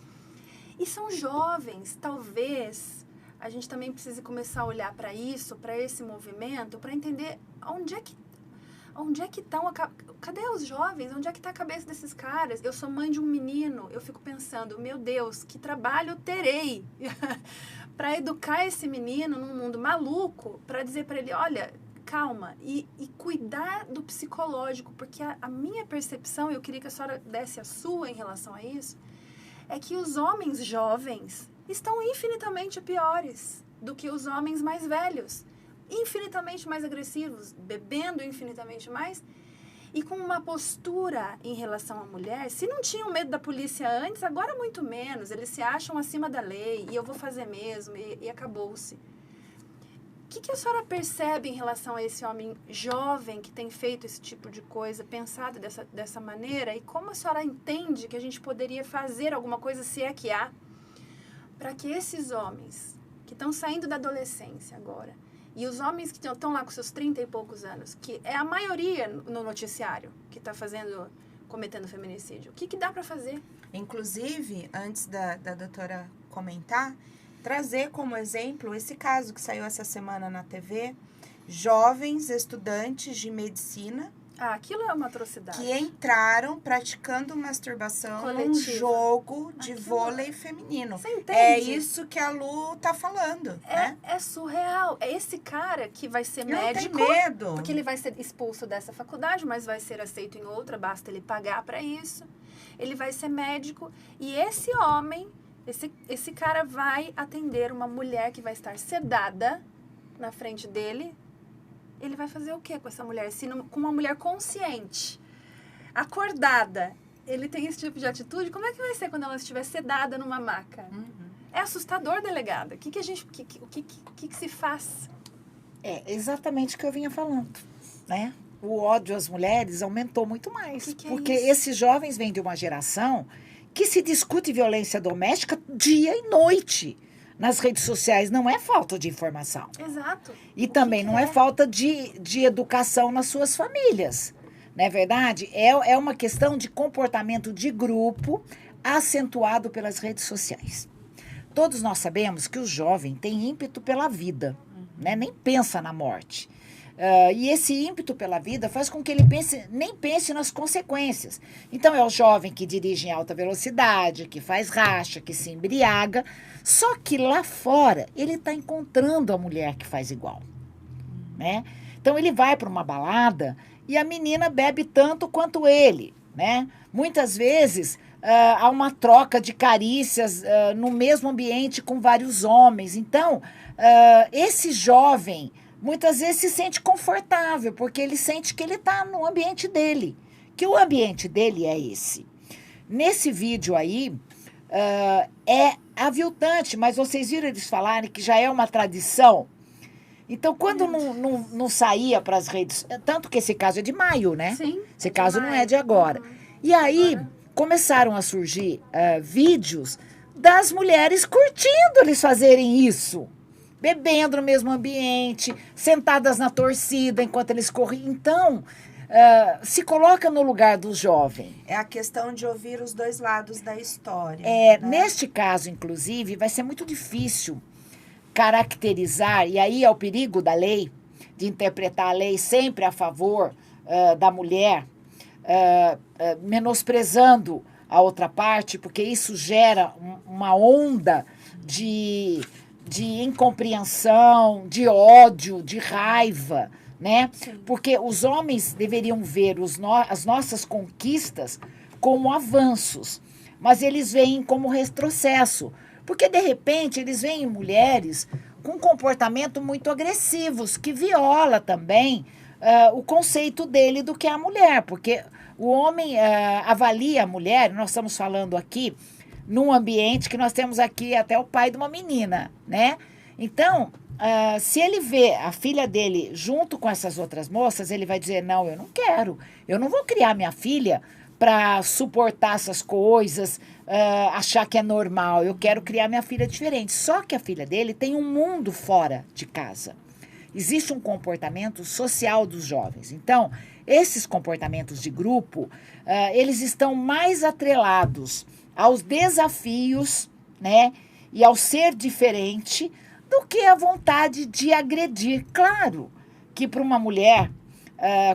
E são jovens, talvez a gente também precise começar a olhar para isso, para esse movimento, para entender onde é que estão, cadê os jovens? Onde é que está a cabeça desses caras? Eu sou mãe de um menino, eu fico pensando, meu Deus, que trabalho eu terei para educar esse menino num mundo maluco, para dizer para ele, olha, calma, e cuidar do psicológico, porque a minha percepção, eu queria que a senhora desse a sua em relação a isso, é que os homens jovens estão infinitamente piores do que os homens mais velhos, infinitamente mais agressivos, bebendo infinitamente mais, e com uma postura em relação à mulher, se não tinham medo da polícia antes, agora muito menos, eles se acham acima da lei, e eu vou fazer mesmo, e acabou-se. O que a senhora percebe em relação a esse homem jovem que tem feito esse tipo de coisa, pensado dessa maneira, e como a senhora entende que a gente poderia fazer alguma coisa, se é que há, para que esses homens que estão saindo da adolescência agora, e os homens que estão lá com seus 30 e poucos anos, que é a maioria no noticiário que está cometendo feminicídio, o que dá para fazer? Inclusive, antes da doutora comentar, trazer como exemplo esse caso que saiu essa semana na TV, jovens estudantes de medicina Ah, aquilo é uma atrocidade. Que entraram praticando masturbação Coletiva. num jogo de vôlei feminino. Você entende? É isso que a Lu tá falando, né? É surreal. É esse cara que vai ser Eu não médico. tenho medo. Porque ele vai ser expulso dessa faculdade, mas vai ser aceito em outra, basta ele pagar para isso. Ele vai ser médico. E esse homem, esse cara vai atender uma mulher que vai estar sedada na frente dele. Ele vai fazer o que com essa mulher? Se não, com uma mulher consciente, acordada, ele tem esse tipo de atitude, como é que vai ser quando ela estiver sedada numa maca? É assustador, delegada. O que se faz? É exatamente o que eu vinha falando, né? O ódio às mulheres aumentou muito mais. Que porque é isso? esses jovens vêm de uma geração que se discute violência doméstica dia e noite. Nas redes sociais não é falta de informação. Exato. E também não é falta de educação nas suas famílias. Não é verdade? É uma questão de comportamento de grupo acentuado pelas redes sociais. Todos nós sabemos que o jovem tem ímpeto pela vida, né? Nem pensa na morte. E esse ímpeto pela vida faz com que ele nem pense nas consequências. Então, é o jovem que dirige em alta velocidade, que faz racha, que se embriaga. Só que lá fora, ele está encontrando a mulher que faz igual, né? Então, ele vai para uma balada e a menina bebe tanto quanto ele, né? Muitas vezes, há uma troca de carícias no mesmo ambiente com vários homens. Então, esse jovem muitas vezes se sente confortável, porque ele sente que ele está no ambiente dele, que o ambiente dele é esse. Nesse vídeo aí, é aviltante, mas vocês viram eles falarem que já é uma tradição. Então, quando não saía para as redes... Tanto que esse caso é de maio, né? Sim. Esse caso não é de agora. E aí, começaram a surgir vídeos das mulheres curtindo eles fazerem isso. Bebendo no mesmo ambiente, sentadas na torcida enquanto eles corriam. Então, se coloca no lugar do jovem. É a questão de ouvir os dois lados da história. Né? Neste caso, inclusive, vai ser muito difícil caracterizar, e aí é o perigo da lei, de interpretar a lei sempre a favor da mulher, menosprezando a outra parte, porque isso gera uma onda de incompreensão, de ódio, de raiva, né? Sim. Porque os homens deveriam ver as nossas conquistas como avanços, mas eles veem como retrocesso, porque de repente eles veem mulheres com comportamento muito agressivos, que viola também o conceito dele do que é a mulher, porque o homem avalia a mulher, nós estamos falando aqui num ambiente que nós temos aqui até o pai de uma menina, né? Então, se ele vê a filha dele junto com essas outras moças, ele vai dizer, não, eu não quero. Eu não vou criar minha filha para suportar essas coisas, achar que é normal. Eu quero criar minha filha diferente. Só que a filha dele tem um mundo fora de casa. Existe um comportamento social dos jovens. Então, esses comportamentos de grupo, eles estão mais atrelados aos desafios, né, e ao ser diferente, do que a vontade de agredir. Claro que para uma mulher,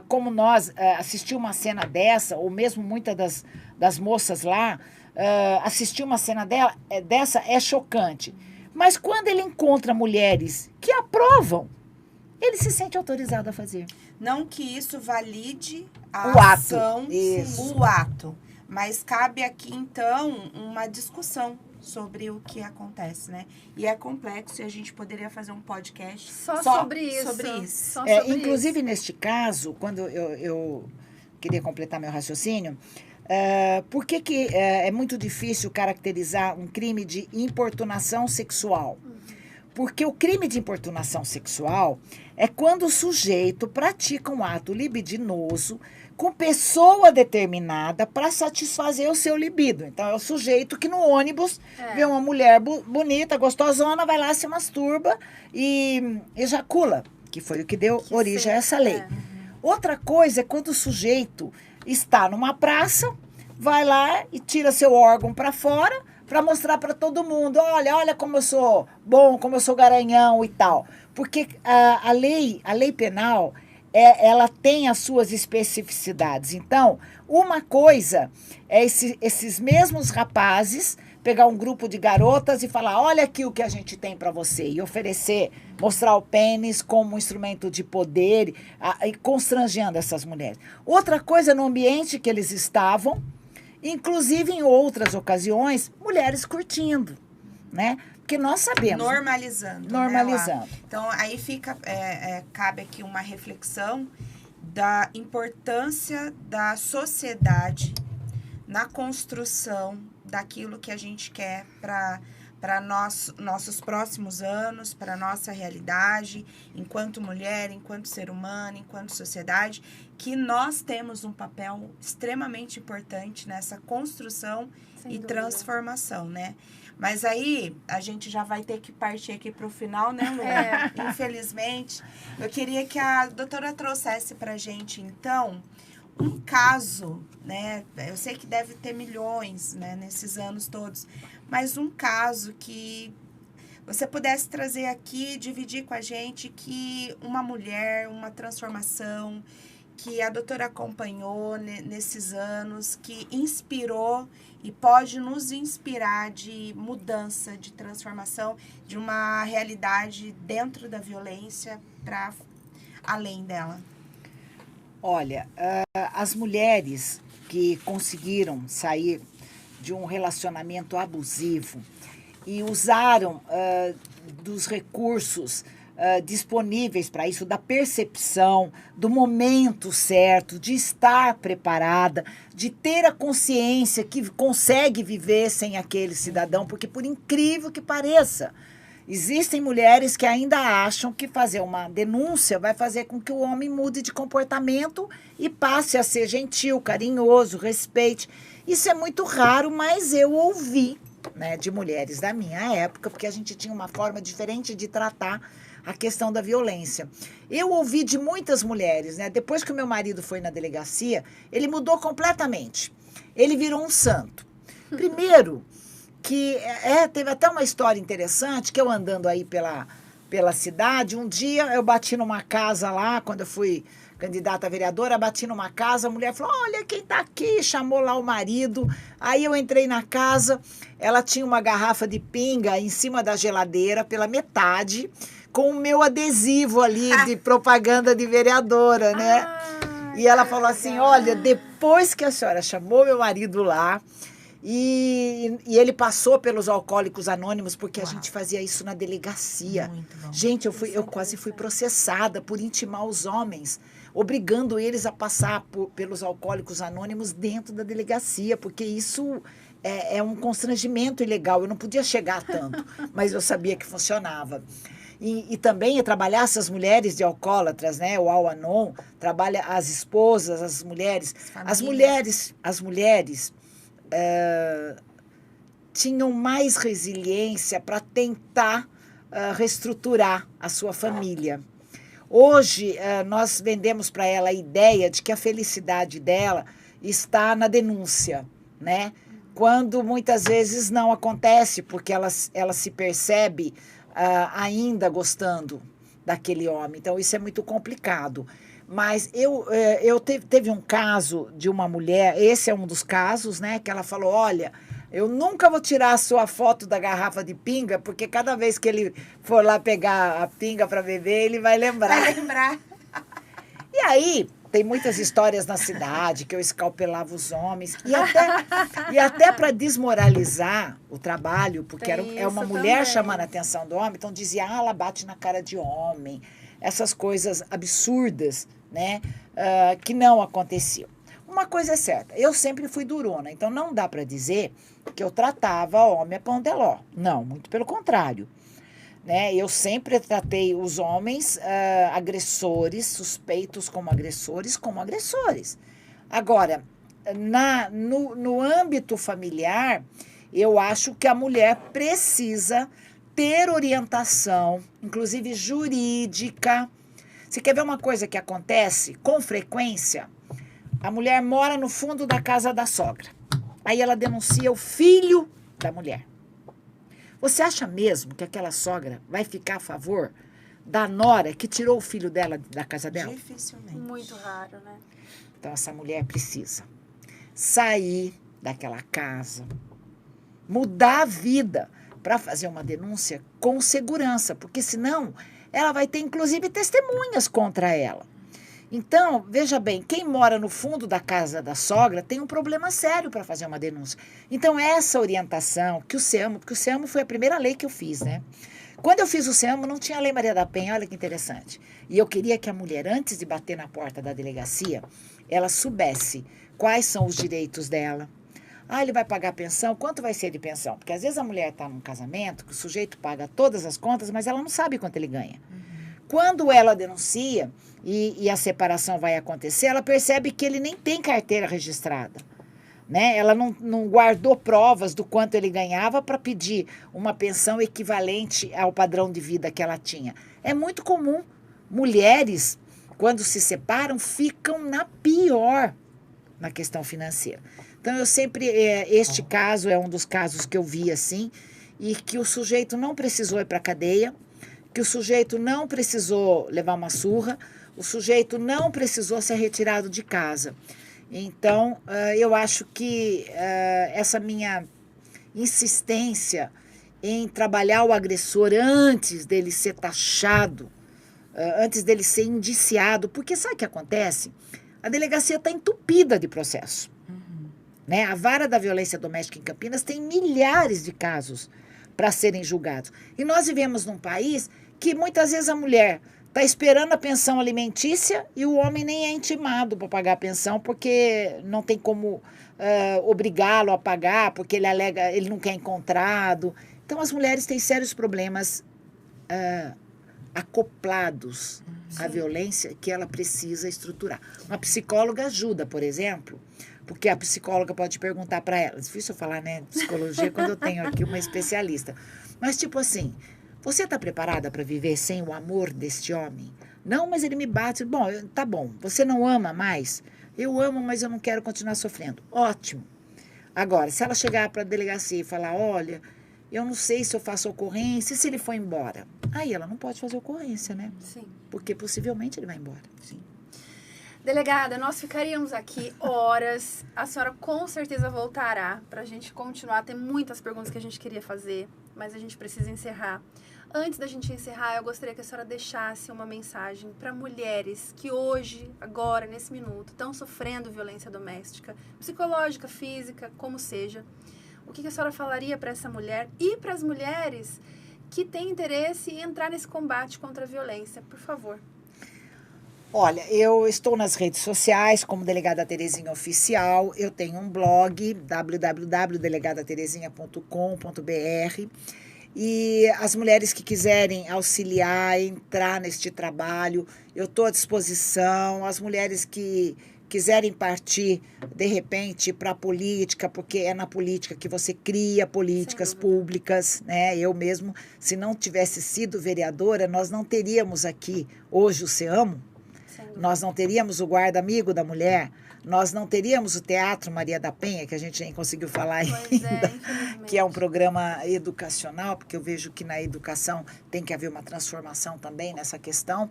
como nós, assistir uma cena dessa, ou mesmo muitas das moças lá, assistir uma cena dessa é chocante. Mas quando ele encontra mulheres que aprovam, ele se sente autorizado a fazer. Não que isso valide O a ato. ação, Isso. o ato. Mas cabe aqui, então, uma discussão sobre o que acontece, né? E é complexo e a gente poderia fazer um podcast Só sobre isso. Só sobre inclusive, isso. neste caso, quando eu queria completar meu raciocínio, por que é muito difícil caracterizar um crime de importunação sexual? Porque o crime de importunação sexual é quando o sujeito pratica um ato libidinoso com pessoa determinada para satisfazer o seu libido. Então, é o sujeito que no ônibus vê uma mulher bonita, gostosona, vai lá, se masturba e ejacula, que foi o que deu origem a essa lei. Outra coisa é quando o sujeito está numa praça, vai lá e tira seu órgão para fora para mostrar para todo mundo, olha como eu sou bom, como eu sou garanhão e tal. Porque a lei penal, ela tem as suas especificidades. Então, uma coisa é esses mesmos rapazes pegar um grupo de garotas e falar, olha aqui o que a gente tem para você, e oferecer, mostrar o pênis como um instrumento de poder, e constrangendo essas mulheres. Outra coisa, no ambiente que eles estavam, inclusive em outras ocasiões, mulheres curtindo, né? Porque nós sabemos. Normalizando. Normalizando. Né, então, aí fica, cabe aqui uma reflexão da importância da sociedade na construção daquilo que a gente quer para nossos próximos anos, para a nossa realidade, enquanto mulher, enquanto ser humano, enquanto sociedade, que nós temos um papel extremamente importante nessa construção e transformação, né? Mas aí, a gente já vai ter que partir aqui para o final, né, Lu? Infelizmente. Eu queria que a doutora trouxesse para a gente, então, um caso, né? Eu sei que deve ter milhões, né, nesses anos todos, mas um caso que você pudesse trazer aqui, dividir com a gente, que uma mulher, uma transformação que a doutora acompanhou nesses anos, que inspirou e pode nos inspirar de mudança, de transformação, de uma realidade dentro da violência para além dela. Olha, as mulheres que conseguiram sair de um relacionamento abusivo e usaram dos recursos disponíveis para isso, da percepção, do momento certo, de estar preparada, de ter a consciência que consegue viver sem aquele cidadão, porque por incrível que pareça, existem mulheres que ainda acham que fazer uma denúncia vai fazer com que o homem mude de comportamento e passe a ser gentil, carinhoso, respeite. Isso é muito raro, mas eu ouvi, né, de mulheres da minha época, porque a gente tinha uma forma diferente de tratar a questão da violência. Eu ouvi de muitas mulheres, né? Depois que o meu marido foi na delegacia, ele mudou completamente. Ele virou um santo. Primeiro, que teve até uma história interessante, que eu andando aí pela cidade, um dia eu bati numa casa lá, quando eu fui candidata a vereadora, bati numa casa, a mulher falou, olha quem tá aqui, chamou lá o marido. Aí eu entrei na casa, ela tinha uma garrafa de pinga em cima da geladeira, pela metade, com o meu adesivo ali de propaganda de vereadora, né? E ela falou assim, olha, depois que a senhora chamou meu marido lá, e ele passou pelos Alcoólicos Anônimos, porque a gente fazia isso na delegacia. Gente, eu quase fui processada por intimar os homens, obrigando eles a passar pelos Alcoólicos Anônimos dentro da delegacia, porque isso é um constrangimento ilegal. Eu não podia chegar tanto, mas eu sabia que funcionava. E também trabalhar essas mulheres de alcoólatras, né? O Al-Anon trabalha as esposas, as mulheres. As mulheres tinham mais resiliência para tentar reestruturar a sua família. Hoje, nós vendemos para ela a ideia de que a felicidade dela está na denúncia, né? Quando muitas vezes não acontece, porque ela se percebe ainda gostando daquele homem. Então, isso é muito complicado. Mas teve um caso de uma mulher, esse é um dos casos, né? Que ela falou, olha, eu nunca vou tirar a sua foto da garrafa de pinga, porque cada vez que ele for lá pegar a pinga para beber, ele vai lembrar. Vai lembrar. E aí, tem muitas histórias na cidade que eu escalpelava os homens. E até para desmoralizar o trabalho, porque é uma mulher também chamando a atenção do homem, então dizia, ela bate na cara de homem. Essas coisas absurdas, né, que não aconteciam. Uma coisa é certa, eu sempre fui durona, então não dá para dizer que eu tratava homem a pão de ló. Não, muito pelo contrário. Né? Eu sempre tratei os homens agressores, suspeitos como agressores. Agora, no âmbito familiar, eu acho que a mulher precisa ter orientação, inclusive jurídica. Você quer ver uma coisa que acontece com frequência? A mulher mora no fundo da casa da sogra. Aí ela denuncia o filho da mulher. Você acha mesmo que aquela sogra vai ficar a favor da nora que tirou o filho dela da casa dela? Dificilmente. Muito raro, né? Então, essa mulher precisa sair daquela casa, mudar a vida para fazer uma denúncia com segurança, porque senão ela vai ter, inclusive, testemunhas contra ela. Então, veja bem, quem mora no fundo da casa da sogra tem um problema sério para fazer uma denúncia. Então, essa orientação que o SEAMO, porque o SEAMO foi a primeira lei que eu fiz, né? Quando eu fiz o SEAMO, não tinha a Lei Maria da Penha, olha que interessante. E eu queria que a mulher, antes de bater na porta da delegacia, ela soubesse quais são os direitos dela. Ah, ele vai pagar pensão? Quanto vai ser de pensão? Porque às vezes a mulher está num casamento, que o sujeito paga todas as contas, mas ela não sabe quanto ele ganha. Quando ela denuncia e a separação vai acontecer, ela percebe que ele nem tem carteira registrada. Né? Ela não guardou provas do quanto ele ganhava para pedir uma pensão equivalente ao padrão de vida que ela tinha. É muito comum. Mulheres, quando se separam, ficam na pior na questão financeira. Então, eu sempre, este caso é um dos casos que eu vi assim, e que o sujeito não precisou ir para a cadeia, que o sujeito não precisou levar uma surra, o sujeito não precisou ser retirado de casa. Então, eu acho que essa minha insistência em trabalhar o agressor antes dele ser taxado, antes dele ser indiciado, porque sabe o que acontece? A delegacia está entupida de processo. Né? A Vara da Violência Doméstica em Campinas tem milhares de casos para serem julgados. E nós vivemos num país que muitas vezes a mulher está esperando a pensão alimentícia e o homem nem é intimado para pagar a pensão porque não tem como obrigá-lo a pagar, porque ele alega, ele não quer encontrado. Então, as mulheres têm sérios problemas acoplados à violência que ela precisa estruturar. Uma psicóloga ajuda, por exemplo, porque a psicóloga pode perguntar para ela, difícil eu falar, né, psicologia, quando eu tenho aqui uma especialista, mas tipo assim, você está preparada para viver sem o amor deste homem? Não, mas ele me bate. Bom, tá bom, você não ama mais? Eu amo, mas eu não quero continuar sofrendo. Ótimo. Agora, se ela chegar para a delegacia e falar, olha, eu não sei se eu faço ocorrência, e se ele for embora? Aí ela não pode fazer ocorrência, né? Sim. Porque possivelmente ele vai embora. Sim. Delegada, nós ficaríamos aqui horas. A senhora com certeza voltará para a gente continuar. Tem muitas perguntas que a gente queria fazer, mas a gente precisa encerrar. Antes da gente encerrar, eu gostaria que a senhora deixasse uma mensagem para mulheres que hoje, agora, nesse minuto, estão sofrendo violência doméstica, psicológica, física, como seja. O que a senhora falaria para essa mulher e para as mulheres que têm interesse em entrar nesse combate contra a violência? Por favor. Olha, eu estou nas redes sociais como Delegada Terezinha Oficial, eu tenho um blog, www.delegadaterezinha.com.br, e as mulheres que quiserem auxiliar, entrar neste trabalho, eu estou à disposição. As mulheres que quiserem partir, de repente, para a política, porque é na política que você cria políticas públicas, né? Eu mesmo, se não tivesse sido vereadora, nós não teríamos aqui hoje o SEAMO, nós não teríamos o Guarda Amigo da Mulher, nós não teríamos o Teatro Maria da Penha, que a gente nem conseguiu falar ainda, que é um programa educacional, porque eu vejo que na educação tem que haver uma transformação também nessa questão.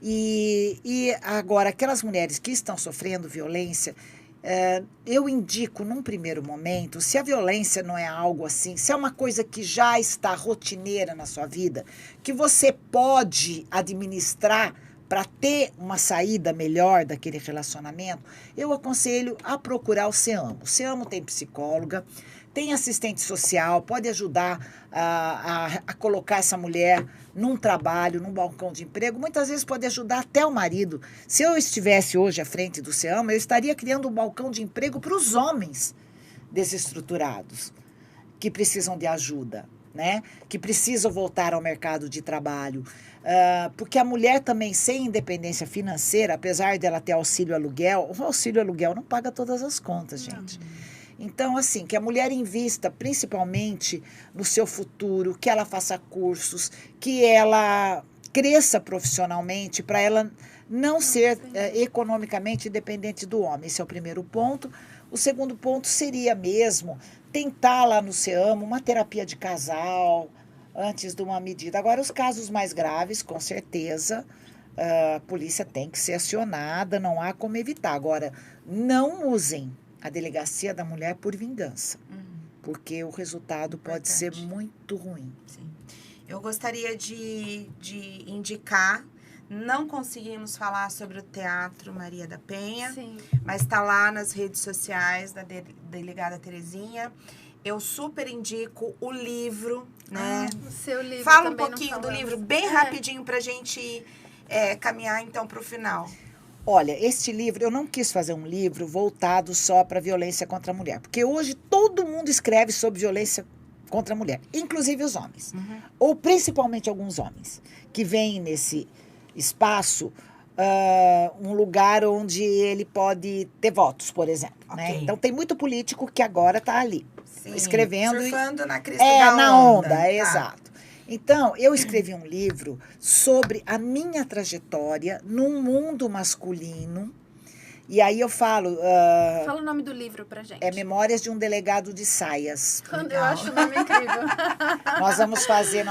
E agora, aquelas mulheres que estão sofrendo violência, eu indico num primeiro momento, se a violência não é algo assim, se é uma coisa que já está rotineira na sua vida, que você pode administrar para ter uma saída melhor daquele relacionamento, eu aconselho a procurar o SEAMO. O SEAMO tem psicóloga, tem assistente social, pode ajudar a colocar essa mulher num trabalho, num balcão de emprego. Muitas vezes pode ajudar até o marido. Se eu estivesse hoje à frente do SEAMO, eu estaria criando um balcão de emprego para os homens desestruturados, que precisam de ajuda, né? Que precisam voltar ao mercado de trabalho. Porque a mulher também sem independência financeira, apesar dela ter auxílio aluguel, o auxílio aluguel não paga todas as contas, gente. Então, assim, que a mulher invista principalmente no seu futuro, que ela faça cursos, que ela cresça profissionalmente para ela não ser economicamente dependente do homem. Esse é o primeiro ponto. O segundo ponto seria mesmo tentar lá no SEAMO uma terapia de casal, antes de uma medida. Agora, os casos mais graves, com certeza, a polícia tem que ser acionada, não há como evitar. Agora, não usem a delegacia da mulher por vingança, porque o resultado pode ser muito ruim. Sim. Eu gostaria de indicar, não conseguimos falar sobre o Teatro Maria da Penha, Sim. mas está lá nas redes sociais da delegada Terezinha. Eu super indico o livro, né? O seu livro. Fala um também pouquinho não do falamos. livro, bem rapidinho, para a gente caminhar, então, para o final. Olha, este livro, eu não quis fazer um livro voltado só para violência contra a mulher, porque hoje todo mundo escreve sobre violência contra a mulher, inclusive os homens, ou principalmente alguns homens, que veem nesse espaço um lugar onde ele pode ter votos, por exemplo. Né? Então, tem muito político que agora está ali, escrevendo. Surfando na crista da onda. Na onda, tá. exato. Então, eu escrevi um livro sobre a minha trajetória num mundo masculino. E aí eu falo... Fala o nome do livro pra gente. É Memórias de um Delegado de Saias. Eu acho o nome incrível. Nós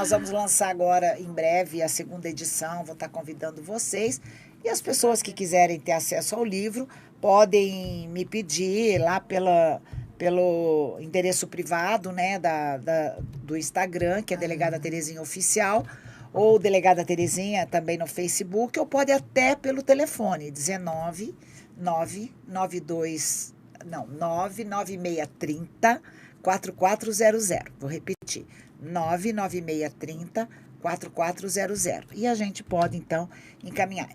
vamos lançar agora, em breve, a 2ª edição. Vou estar convidando vocês. E as pessoas que quiserem ter acesso ao livro, podem me pedir lá pelo endereço privado, né, do Instagram, que é Delegada Terezinha Oficial, ou Delegada Terezinha também no Facebook, ou pode até pelo telefone, 99630 4400. Vou repetir, 99630 4400. E a gente pode, então, encaminhar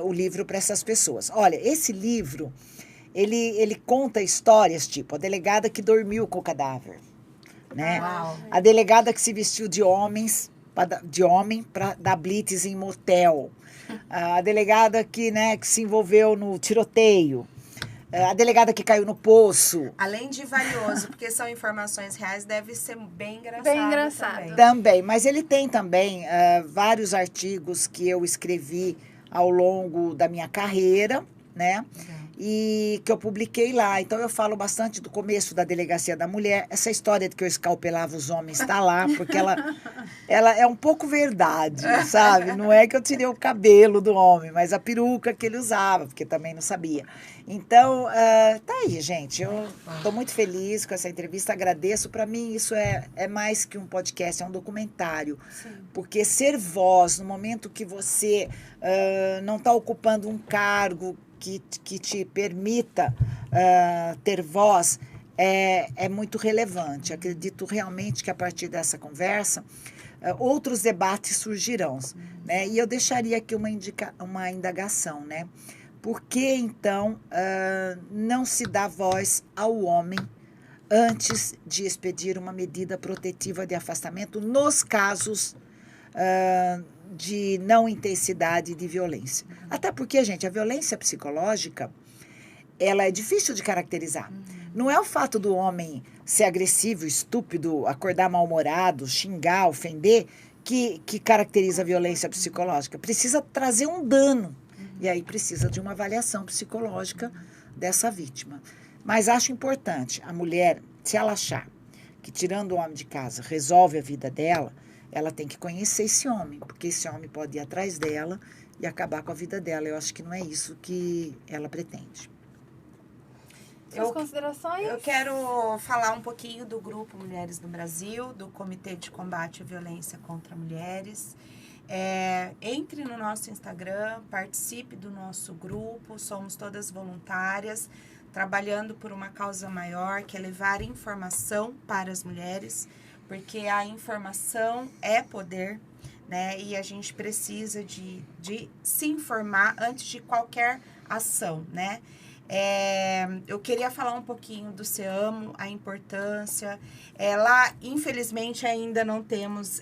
o livro para essas pessoas. Olha, esse livro... Ele conta histórias, tipo, a delegada que dormiu com o cadáver, né? A delegada que se vestiu de homem para dar blitz em motel. A delegada que se envolveu no tiroteio. A delegada que caiu no poço. Além de valioso, porque são informações reais, deve ser bem engraçado. Bem engraçado. Também, mas ele tem também vários artigos que eu escrevi ao longo da minha carreira, né? E que eu publiquei lá. Então, eu falo bastante do começo da Delegacia da Mulher. Essa história de que eu escalpelava os homens está lá, porque ela é um pouco verdade, sabe? Não é que eu tirei o cabelo do homem, mas a peruca que ele usava, porque também não sabia. Então, tá aí, gente. Eu estou muito feliz com essa entrevista, agradeço. Para mim, isso é mais que um podcast, é um documentário. Sim. Porque ser voz, no momento que você não está ocupando um cargo que te permita ter voz, é muito relevante. Acredito realmente que a partir dessa conversa, outros debates surgirão. Né? E eu deixaria aqui uma indagação, né? Por que, então, não se dá voz ao homem antes de expedir uma medida protetiva de afastamento nos casos de não intensidade de violência? Até porque, gente, a violência psicológica, ela é difícil de caracterizar. Não é o fato do homem ser agressivo, estúpido, acordar mal-humorado, xingar, ofender, que caracteriza a violência psicológica. Precisa trazer um dano. E aí precisa de uma avaliação psicológica dessa vítima. Mas acho importante a mulher, se ela achar que tirando o homem de casa resolve a vida dela, ela tem que conhecer esse homem, porque esse homem pode ir atrás dela e acabar com a vida dela. Eu acho que não é isso que ela pretende. Suas considerações? Eu quero falar um pouquinho do Grupo Mulheres no Brasil, do Comitê de Combate à Violência contra Mulheres. Entre no nosso Instagram, participe do nosso grupo, somos todas voluntárias, trabalhando por uma causa maior, que é levar informação para as mulheres, porque a informação é poder, né? E a gente precisa de se informar antes de qualquer ação, né? Eu queria falar um pouquinho do SEAMO, a importância. Lá, infelizmente, ainda não temos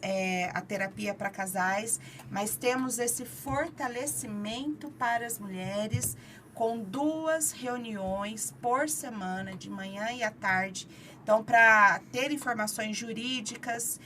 a terapia para casais, mas temos esse fortalecimento para as mulheres com 2 reuniões por semana, de manhã e à tarde. Então, para ter informações jurídicas,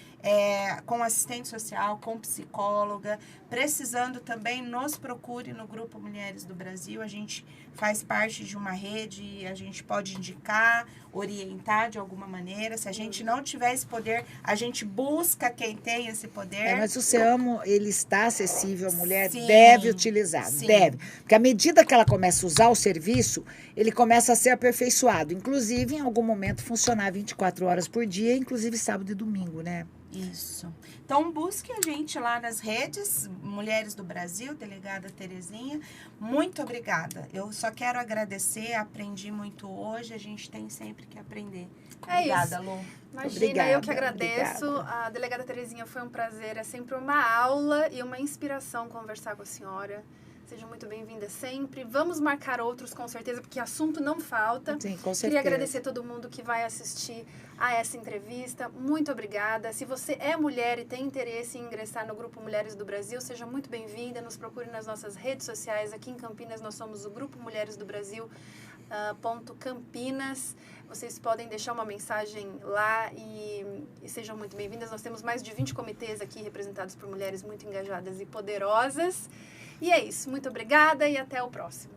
com assistente social, com psicóloga. Precisando também, nos procure no Grupo Mulheres do Brasil. A gente faz parte de uma rede e a gente pode indicar, orientar de alguma maneira. Se a gente não tiver esse poder, a gente busca quem tem esse poder. Mas o SEAMO, ele está acessível, a mulher Sim, deve utilizar, sim. deve. Porque à medida que ela começa a usar o serviço, ele começa a ser aperfeiçoado. Inclusive, em algum momento, funcionar 24 horas por dia, inclusive sábado e domingo, né? Isso. Então, busque a gente lá nas redes, Mulheres do Brasil, delegada Terezinha. Muito obrigada. Eu só quero agradecer, aprendi muito hoje, a gente tem sempre que aprender. Obrigada, Lu. Imagina, Obrigada, eu que agradeço. obrigada. A delegada Terezinha foi um prazer, é sempre uma aula e uma inspiração conversar com a senhora. Seja muito bem-vinda sempre. Vamos marcar outros, com certeza, porque assunto não falta. Sim, com certeza. Queria agradecer a todo mundo que vai assistir a essa entrevista. Muito obrigada. Se você é mulher e tem interesse em ingressar no Grupo Mulheres do Brasil, seja muito bem-vinda. Nos procure nas nossas redes sociais. Aqui em Campinas, nós somos o Grupo Mulheres do Brasil, @Campinas. Vocês podem deixar uma mensagem lá e sejam muito bem-vindas. Nós temos mais de 20 comitês aqui representados por mulheres muito engajadas e poderosas. E é isso. Muito obrigada e até o próximo.